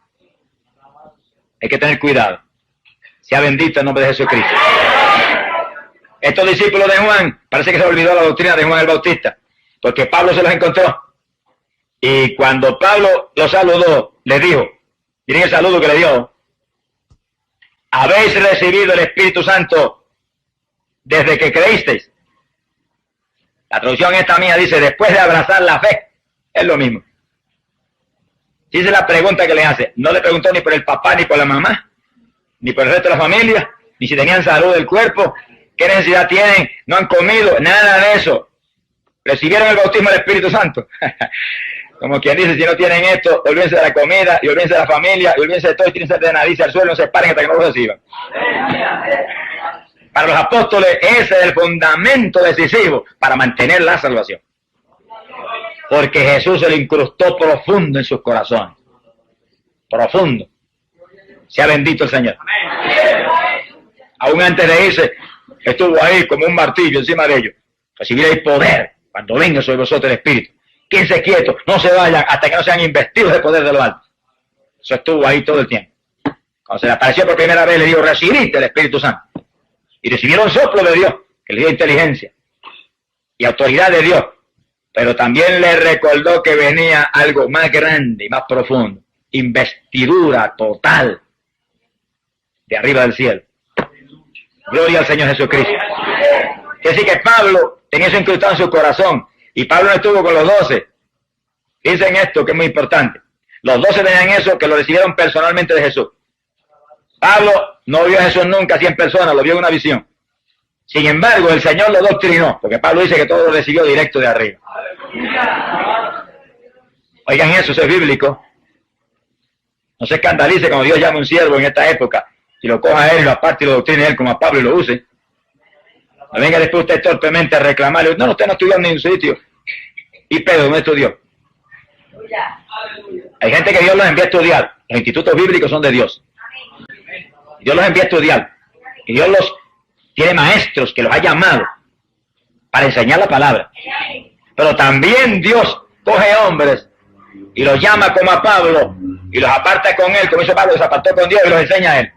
Hay que tener cuidado. Sea bendito el nombre de Jesucristo. Estos discípulos de Juan, parece que se olvidó la doctrina de Juan el Bautista, porque Pablo se los encontró. Y cuando Pablo los saludó, les dijo, miren el saludo que le dio, habéis recibido el Espíritu Santo desde que creísteis. La traducción esta mía dice, después de abrazar la fe, es lo mismo. Dice la pregunta que le hace, no le preguntó ni por el papá, ni por la mamá, ni por el resto de la familia, ni si tenían salud del cuerpo, qué necesidad tienen, no han comido, nada de eso. Recibieron el bautismo del Espíritu Santo. Como quien dice, si no tienen esto, olvídense de la comida, y olvídense de la familia, y olvídense de todo, y tírense de nariz al suelo, no se paren hasta que no lo reciban. Para los apóstoles, ese es el fundamento decisivo para mantener la salvación. Porque Jesús se lo incrustó profundo en sus corazones. Profundo. Sea bendito el Señor. Aún antes de irse, estuvo ahí como un martillo encima de ellos. Recibiréis poder cuando venga sobre vosotros el Espíritu. Quédense quietos, no se vayan hasta que no sean investidos de poder de lo alto. Eso estuvo ahí todo el tiempo. Cuando se le apareció por primera vez, le dijo, recibiste el Espíritu Santo. Y recibieron soplo de Dios, que le dio inteligencia y autoridad de Dios. Pero también le recordó que venía algo más grande y más profundo. Investidura total de arriba del cielo. Gloria al Señor Jesucristo. Quiere decir que Pablo tenía eso incrustado en su corazón. Y Pablo no estuvo con los 12. Fíjense en esto que es muy importante. Los 12 tenían eso que lo recibieron personalmente de Jesús. Pablo no vio a Jesús nunca así en persona, lo vio en una visión. Sin embargo, el Señor lo doctrinó, porque Pablo dice que todo lo recibió directo de arriba. Oigan eso es bíblico. No se escandalice cuando Dios llama a un siervo en esta época y lo coja a él y lo aparte y lo doctrine a él como a Pablo y lo use. No venga después usted torpemente a reclamarle, no, usted no estudió en ningún sitio. Y Pedro no estudió. Hay gente que Dios los envía a estudiar. Los institutos bíblicos son de Dios. Dios los envía a estudiar. Y Dios los tiene maestros que los ha llamado para enseñar la palabra. Pero también Dios coge hombres y los llama como a Pablo y los aparta con él, como hizo Pablo, los apartó con Dios y los enseña a él.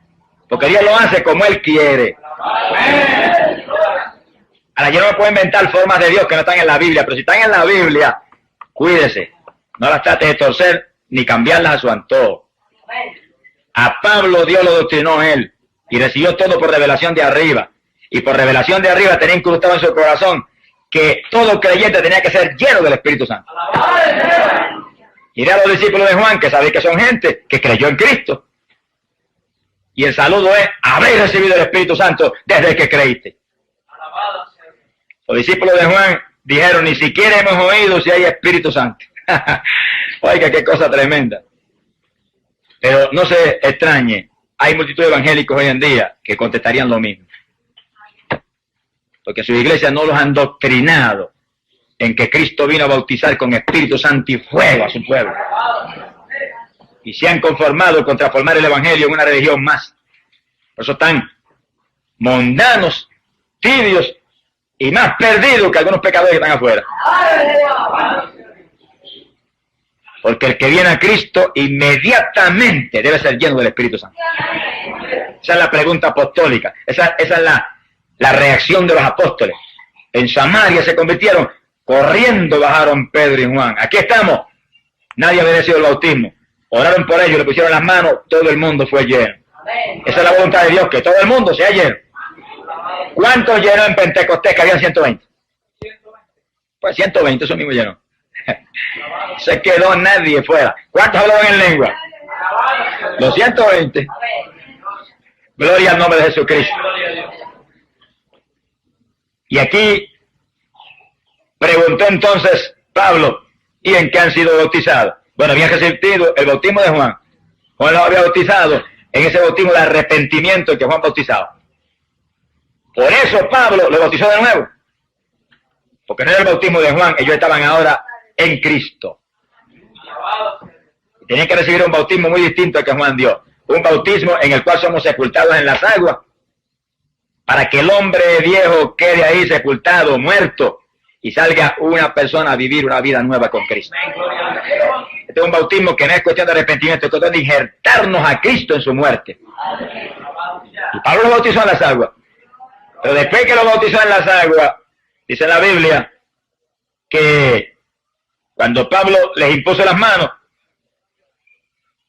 Porque Dios lo hace como él quiere. Ahora yo no me puedo inventar formas de Dios que no están en la Biblia, pero si están en la Biblia, cuídese. No las trate de torcer ni cambiarlas a su antojo. A Pablo Dios lo doctrinó él y recibió todo por revelación de arriba. y por revelación de arriba tenía incrustado en su corazón que todo creyente tenía que ser lleno del Espíritu Santo. Miré a los discípulos de Juan, que sabéis que son gente que creyó en Cristo. Y el saludo es: habéis recibido el Espíritu Santo desde que creíste. Los discípulos de Juan dijeron: ni siquiera hemos oído si hay Espíritu Santo. Oiga, qué cosa tremenda. Pero no se extrañe, hay multitud de evangélicos hoy en día que contestarían lo mismo. Porque sus iglesias no los han doctrinado en que Cristo vino a bautizar con Espíritu Santo y fuego a su pueblo. Y se han conformado con transformar el evangelio en una religión más. Por eso están mundanos, tibios y más perdidos que algunos pecadores que están afuera. Porque el que viene a Cristo inmediatamente debe ser lleno del Espíritu Santo. Esa es la pregunta apostólica. Esa es la reacción de los apóstoles. En Samaria se convirtieron, corriendo bajaron Pedro y Juan. Aquí estamos. Nadie había recibido el bautismo. Oraron por ellos, le pusieron las manos, todo el mundo fue lleno. Esa es la voluntad de Dios, que todo el mundo sea lleno. ¿Cuántos llenó en Pentecostés, que habían 120? Pues 120, eso mismo llenó. Se quedó nadie fuera. ¿Cuántos hablaban en lengua? Los 120. Gloria al nombre de Jesucristo. Y aquí preguntó entonces Pablo: ¿y en qué han sido bautizados? Bueno, habían recibido el bautismo de Juan. Juan los había bautizado en ese bautismo de arrepentimiento que Juan bautizaba. Por eso Pablo lo bautizó de nuevo. Porque no era el bautismo de Juan, ellos estaban ahora en Cristo. Tenían que recibir un bautismo muy distinto al que Juan dio. Un bautismo en el cual somos sepultados en las aguas, para que el hombre viejo quede ahí sepultado, muerto, y salga una persona a vivir una vida nueva con Cristo. Este es un bautismo que no es cuestión de arrepentimiento, es cuestión de injertarnos a Cristo en su muerte. Y Pablo lo bautizó en las aguas. Pero después que lo bautizó en las aguas, dice la Biblia que cuando Pablo les impuso las manos,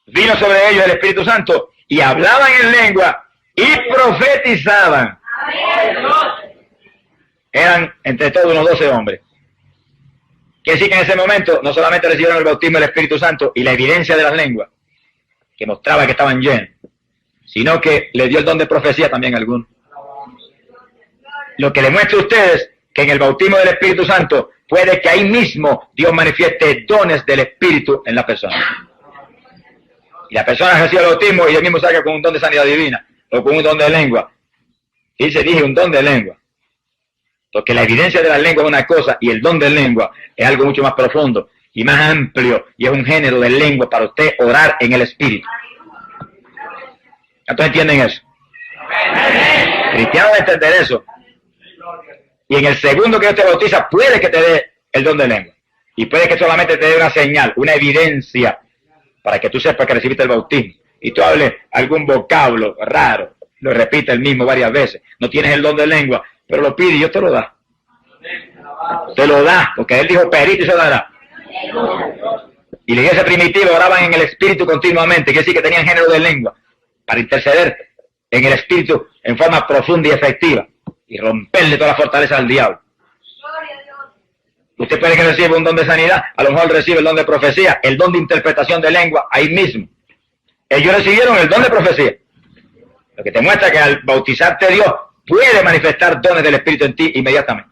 vino sobre ellos el Espíritu Santo y hablaban en lengua y profetizaban. Eran entre todos unos 12 hombres. Quiere decir que en ese momento no solamente recibieron el bautismo del Espíritu Santo y la evidencia de las lenguas, que mostraba que estaban llenos, sino que le dio el don de profecía también a algunos. Lo que le muestra a ustedes que en el bautismo del Espíritu Santo puede que ahí mismo Dios manifieste dones del Espíritu en la persona. Y la persona recibe el bautismo y él mismo salga con un don de sanidad divina o con un don de lengua. Y se dije un don de lengua. Porque la evidencia de la lengua es una cosa y el don de lengua es algo mucho más profundo y más amplio, y es un género de lengua para usted orar en el Espíritu. ¿Cuántos entienden eso? Cristianos deben entender eso. Y en el segundo que Dios te bautiza, puede que te dé el don de lengua. Y puede que solamente te dé una señal, una evidencia, para que tú sepas que recibiste el bautismo. Y tú hables algún vocablo raro, lo repite el mismo varias veces. No tienes el don de lengua, pero lo pide y Dios te lo da. Te lo da, porque Él dijo: perito y se dará. Y la iglesia primitiva oraban en el Espíritu continuamente, quiere decir que tenían género de lengua, para interceder en el Espíritu en forma profunda y efectiva, y romperle toda la fortaleza al diablo. Usted puede que reciba un don de sanidad, a lo mejor recibe el don de profecía, el don de interpretación de lengua, ahí mismo. Ellos recibieron el don de profecía. Lo que te muestra que al bautizarte Dios puede manifestar dones del Espíritu en ti inmediatamente.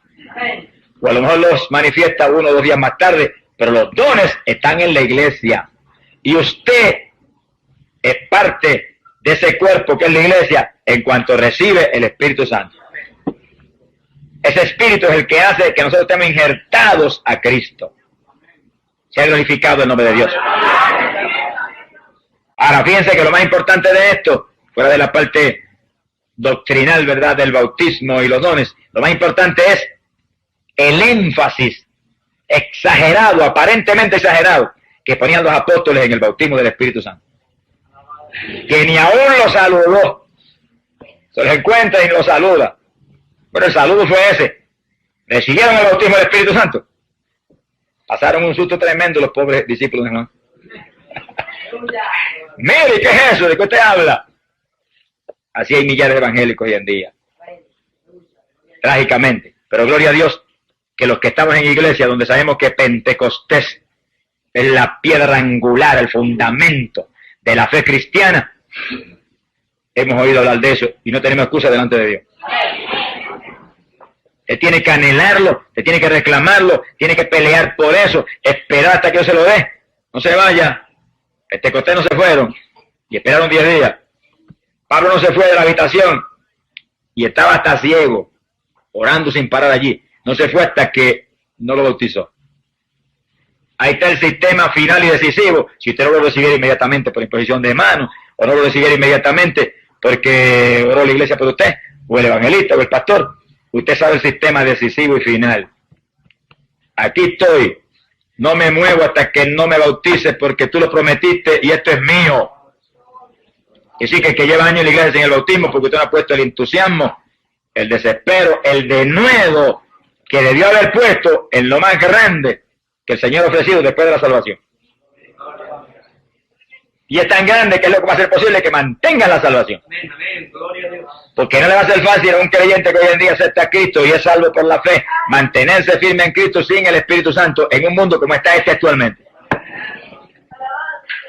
O a lo mejor los manifiesta 1 o 2 días más tarde, pero los dones están en la iglesia. Y usted es parte de ese cuerpo que es la iglesia en cuanto recibe el Espíritu Santo. Ese Espíritu es el que hace que nosotros estemos injertados a Cristo. Se ha glorificado el nombre de Dios. Ahora, fíjense que lo más importante de esto, fuera de la parte doctrinal, ¿verdad?, del bautismo y los dones, lo más importante es el énfasis exagerado, aparentemente exagerado, que ponían los apóstoles en el bautismo del Espíritu Santo. Que ni aún lo saludó. Se los encuentra y lo saluda. Pero el saludo fue ese. Recibieron el bautismo del Espíritu Santo. Pasaron un susto tremendo los pobres discípulos de Juan. Mire, ¿qué es eso? ¿De qué usted habla? Así hay millares de evangélicos hoy en día. trágicamente. Pero gloria a Dios que los que estamos en iglesia, donde sabemos que Pentecostés es la piedra angular, el fundamento de la fe cristiana, hemos oído hablar de eso y no tenemos excusa delante de Dios. Usted tiene que anhelarlo, usted tiene que reclamarlo, tiene que pelear por eso, esperar hasta que Dios se lo dé. No se vaya. Pentecostés no se fueron y esperaron 10 días. Pablo no se fue de la habitación y estaba hasta ciego, orando sin parar allí. No se fue hasta que no lo bautizó. Ahí está el sistema final y decisivo. Si usted no lo recibiera inmediatamente por imposición de manos, o no lo recibiera inmediatamente porque oró la iglesia por usted, o el evangelista, o el pastor, usted sabe el sistema decisivo y final. Aquí estoy. No me muevo hasta que no me bautices porque tú lo prometiste y esto es mío. Y sí que el que lleva años en la iglesia sin el bautismo porque usted no ha puesto el entusiasmo, el desespero, el denuedo que debió haber puesto en lo más grande que el Señor ha ofrecido después de la salvación. Y es tan grande que es lo que va a ser posible que mantenga la salvación. Porque no le va a ser fácil a un creyente que hoy en día acepta a Cristo y es salvo por la fe, mantenerse firme en Cristo sin el Espíritu Santo en un mundo como está este actualmente.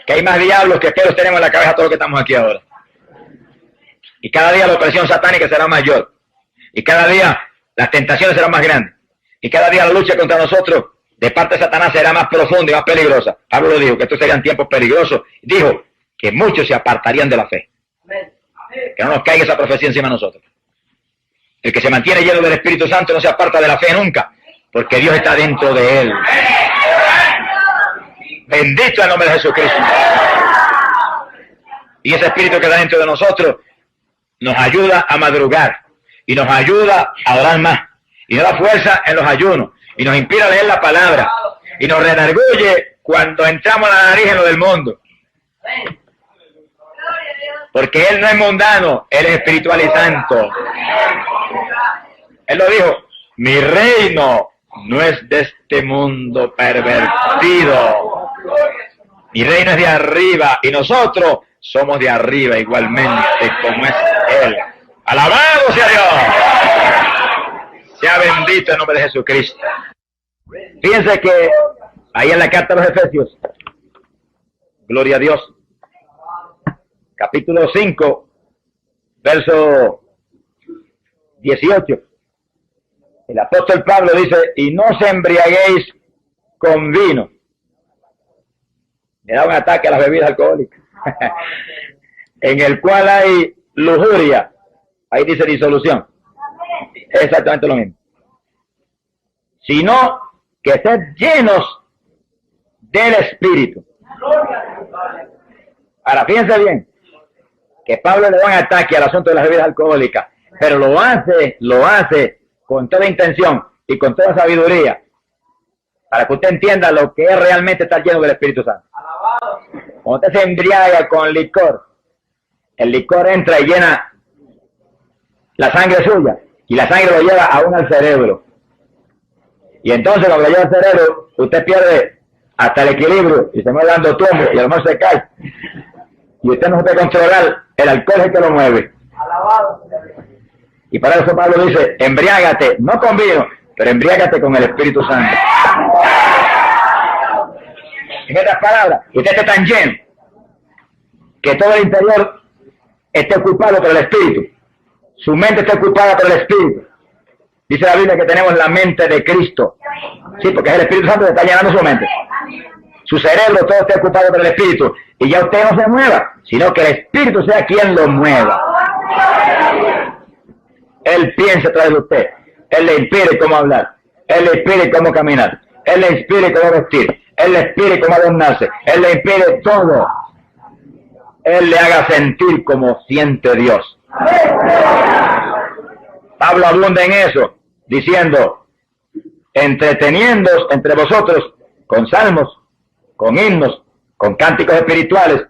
Que hay más diablos que pelos tenemos en la cabeza todos los que estamos aquí ahora. Y cada día la opresión satánica será mayor. Y cada día las tentaciones serán más grandes. Y cada día la lucha contra nosotros de parte de Satanás será más profunda y más peligrosa. Pablo lo dijo, que estos serían tiempos peligrosos. Dijo que muchos se apartarían de la fe. Que no nos caiga esa profecía encima de nosotros. El que se mantiene lleno del Espíritu Santo no se aparta de la fe nunca, porque Dios está dentro de él. Bendito el nombre de Jesucristo. Y ese Espíritu que está dentro de nosotros nos ayuda a madrugar y nos ayuda a orar más y nos da fuerza en los ayunos y nos inspira a leer la palabra y nos redarguye cuando entramos a la nariz en lo del mundo. Porque Él no es mundano, Él es espiritual y santo. Él lo dijo, mi reino no es de este mundo pervertido. Mi reino es de arriba y nosotros somos de arriba igualmente como es Él. ¡Alabado sea Dios! Sea bendito el nombre de Jesucristo. Fíjense que ahí en la carta a los Efesios, gloria a Dios, capítulo 5, verso 18, el apóstol Pablo dice, y no os embriaguéis con vino. Me da un ataque a las bebidas alcohólicas, en el cual hay lujuria, ahí dice disolución. Es exactamente lo mismo. Sino que sed llenos del Espíritu. Ahora, fíjense bien, que Pablo le da un ataque al asunto de las bebidas alcohólicas, pero lo hace con toda intención y con toda sabiduría, para que usted entienda lo que es realmente estar lleno del Espíritu Santo. Cuando usted se embriaga con licor, el licor entra y llena la sangre suya, y la sangre lo lleva aún al cerebro. Y entonces cuando lo lleva al cerebro, usted pierde hasta el equilibrio, y se mueve dando tumbos, y a lo mejor se cae. Y usted no se puede controlar, el alcohol es el que lo mueve. Y para eso Pablo dice, embriágate, no con vino, pero embriágate con el Espíritu Santo. En otras palabras, usted esté tan lleno que todo el interior esté ocupado por el Espíritu. Su mente está ocupada por el Espíritu. Dice la Biblia que tenemos la mente de Cristo. Sí, porque es el Espíritu Santo que está llenando su mente. Su cerebro todo está ocupado por el Espíritu. Y ya usted no se mueva, sino que el Espíritu sea quien lo mueva. Él piensa a través de usted. Él le inspire cómo hablar. Él le inspire cómo caminar. Él le inspire cómo vestir. Él le inspire cómo adornarse. Él le inspire todo. Él le haga sentir como siente Dios. Pablo abunda en eso, diciendo, entreteniéndoos entre vosotros con salmos, con himnos, con cánticos espirituales,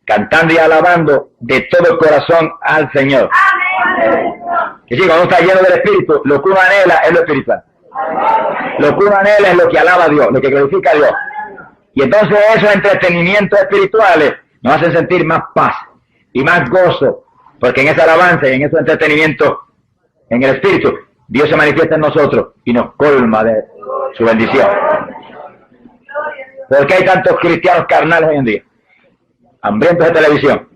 cantando y alabando de todo el corazón al Señor. Y sí, cuando uno está lleno del Espíritu, lo que uno anhela es lo espiritual. Lo que uno anhela es lo que alaba a Dios, lo que glorifica a Dios. Y entonces esos entretenimientos espirituales nos hacen sentir más paz y más gozo, porque en esa alabanza y en esos entretenimientos en el Espíritu, Dios se manifiesta en nosotros y nos colma de su bendición. ¿Por qué hay tantos cristianos carnales hoy en día? Hambrientos de televisión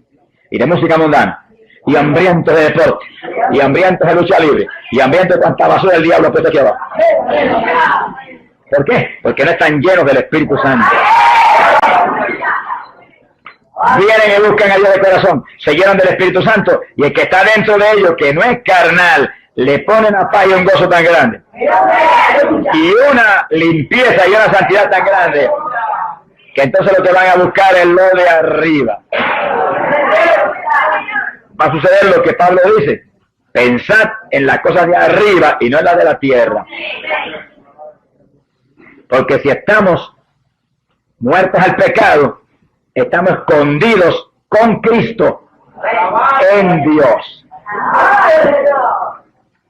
y de música mundana, y hambrientos de deporte, y hambrientos de lucha libre, y hambrientos de cuanta basura del diablo puesto aquí abajo. ¿Por qué? Porque no están llenos del Espíritu Santo. Vienen y buscan a Dios de corazón, se llenan del Espíritu Santo, y el que está dentro de ellos, que no es carnal, le ponen a paz y un gozo tan grande, y una limpieza y una santidad tan grande, que entonces lo que van a buscar es lo de arriba. Va a suceder lo que Pablo dice: pensad en las cosas de arriba y no en las de la tierra. Porque si estamos muertos al pecado, estamos escondidos con Cristo en Dios.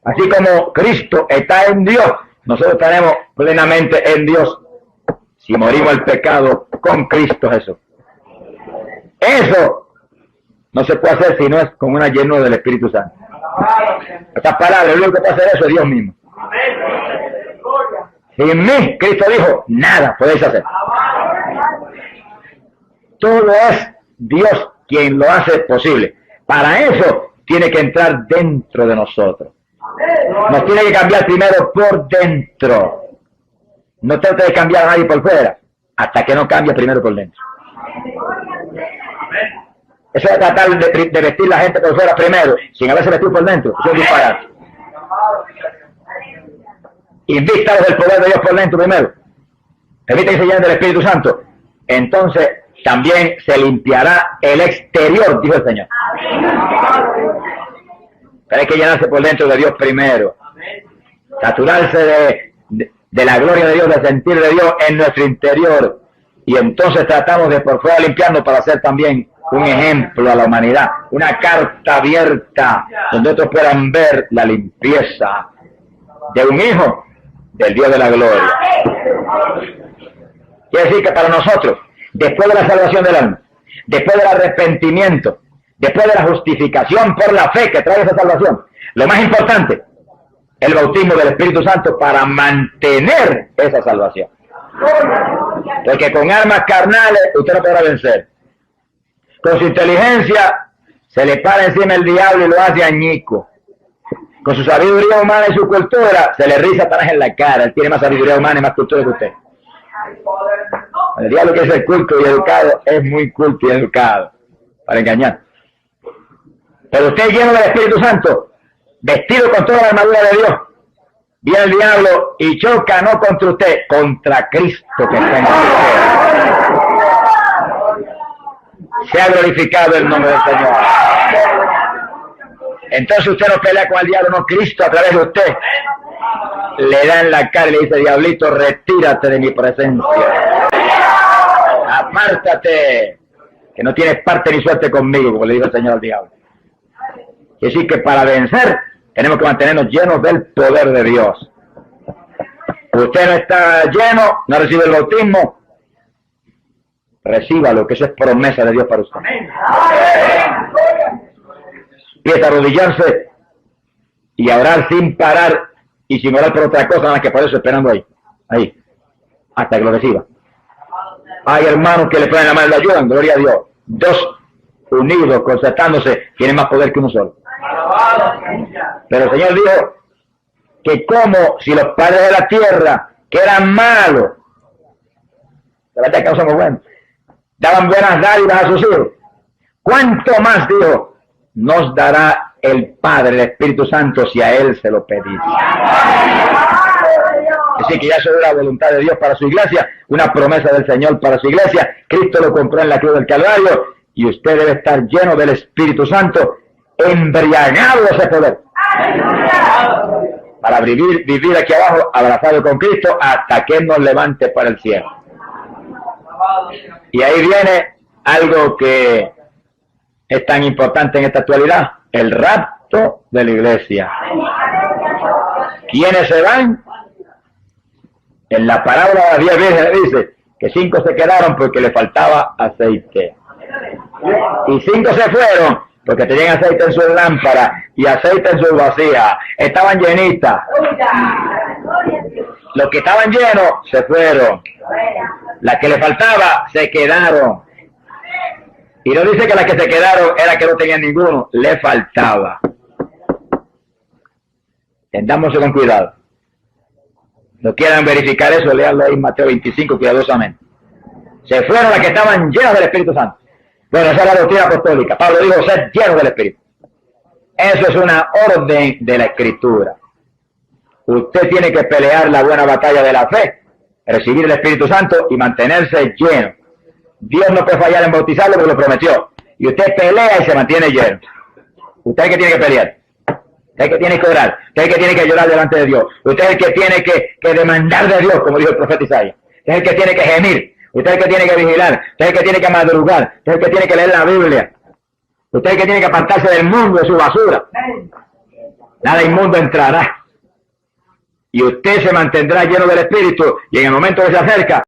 Así como Cristo está en Dios, nosotros estaremos plenamente en Dios si morimos al pecado con Cristo Jesús. Eso no se puede hacer si no es con una llenura del Espíritu Santo. Estas palabras, lo único que puede hacer eso es Dios mismo. Sin mí, Cristo dijo, nada podéis hacer. Todo es Dios quien lo hace posible. Para eso tiene que entrar dentro de nosotros. Nos tiene que cambiar primero por dentro. No trate de cambiar a nadie por fuera, hasta que no cambie primero por dentro. Eso de tratar de vestir la gente por fuera primero, sin haberse vestido por dentro, eso es disparate. Invístalos del poder de Dios por dentro primero. Permite que se llenen del Espíritu Santo. Entonces también se limpiará el exterior, dijo el Señor. Pero hay que llenarse por dentro de Dios primero. Saturarse de la gloria de Dios, del sentir de Dios en nuestro interior. Y entonces tratamos de por fuera limpiarnos para ser también un ejemplo a la humanidad. Una carta abierta donde otros puedan ver la limpieza de un hijo del Dios de la gloria. Quiere decir que para nosotros, después de la salvación del alma, después del arrepentimiento, después de la justificación por la fe que trae esa salvación, lo más importante, el bautismo del Espíritu Santo para mantener esa salvación. Porque con armas carnales usted no podrá vencer. Con su inteligencia se le para encima el diablo y lo hace añico. Con su sabiduría humana y su cultura se le riza Satanás en la cara. Él tiene más sabiduría humana y más cultura que usted. El diablo, que es el culto y educado, es muy culto y educado para engañar. Pero usted, lleno del Espíritu Santo, vestido con toda la armadura de Dios, viene el diablo y choca no contra usted, contra Cristo que está en usted. Se ha glorificado el nombre del Señor. Entonces usted no pelea con el diablo, no, Cristo a través de usted le da en la cara y le dice: diablito, retírate de mi presencia, apártate, que no tienes parte ni suerte conmigo, como le dijo el Señor al diablo. Es decir, que para vencer tenemos que mantenernos llenos del poder de Dios. Usted no está lleno, no recibe el bautismo, recíbalo, que eso es promesa de Dios para usted. Empieza a arrodillarse y a orar sin parar y sin orar por otra cosa, nada más que por eso, esperando ahí, hasta que lo reciba. Hay hermanos que le ponen la mano y le ayudan, gloria a Dios. Dos unidos, concertándose, tienen más poder que uno solo. Pero el Señor dijo que como si los padres de la tierra, que eran malos, la verdad que no somos buenos, daban buenas dádivas a sus hijos, ¿cuánto más, dijo, nos dará el Padre, el Espíritu Santo, si a Él se lo pedís? Así que ya eso es la voluntad de Dios para su iglesia, una promesa del Señor para su iglesia. Cristo lo compró en la cruz del Calvario y usted debe estar lleno del Espíritu Santo, embriagado de ese poder, para vivir aquí abajo abrazado con Cristo hasta que Él nos levante para el cielo. Y ahí viene algo que es tan importante en esta actualidad: el rapto de la iglesia. ¿Quiénes se van? En la parábola de las 10 vírgenes dice que 5 se quedaron porque le faltaba aceite. Y 5 se fueron porque tenían aceite en sus lámparas y aceite en sus vasijas. Estaban llenitas. Los que estaban llenos se fueron. Las que le faltaba se quedaron. Y no dice que las que se quedaron era que no tenían ninguno, le faltaba. Tendámoslo con cuidado. No quieran verificar eso, léanlo ahí en Mateo 25 cuidadosamente. Se fueron las que estaban llenas del Espíritu Santo. Bueno, esa es la doctrina apostólica. Pablo dijo ser llenos del Espíritu. Eso es una orden de la Escritura. Usted tiene que pelear la buena batalla de la fe, recibir el Espíritu Santo y mantenerse lleno. Dios no puede fallar en bautizarlo porque lo prometió. Y usted pelea y se mantiene lleno. Usted es el que tiene que pelear. Usted es el que tiene que orar. Usted es el que tiene que llorar delante de Dios. Usted es el que tiene que demandar de Dios, como dijo el profeta Isaías. Usted es el que tiene que gemir. Usted es el que tiene que vigilar. Usted es el que tiene que madrugar. Usted es el que tiene que leer la Biblia. Usted es el que tiene que apartarse del mundo, de su basura. Nada inmundo entrará. Y usted se mantendrá lleno del Espíritu y en el momento que se acerca,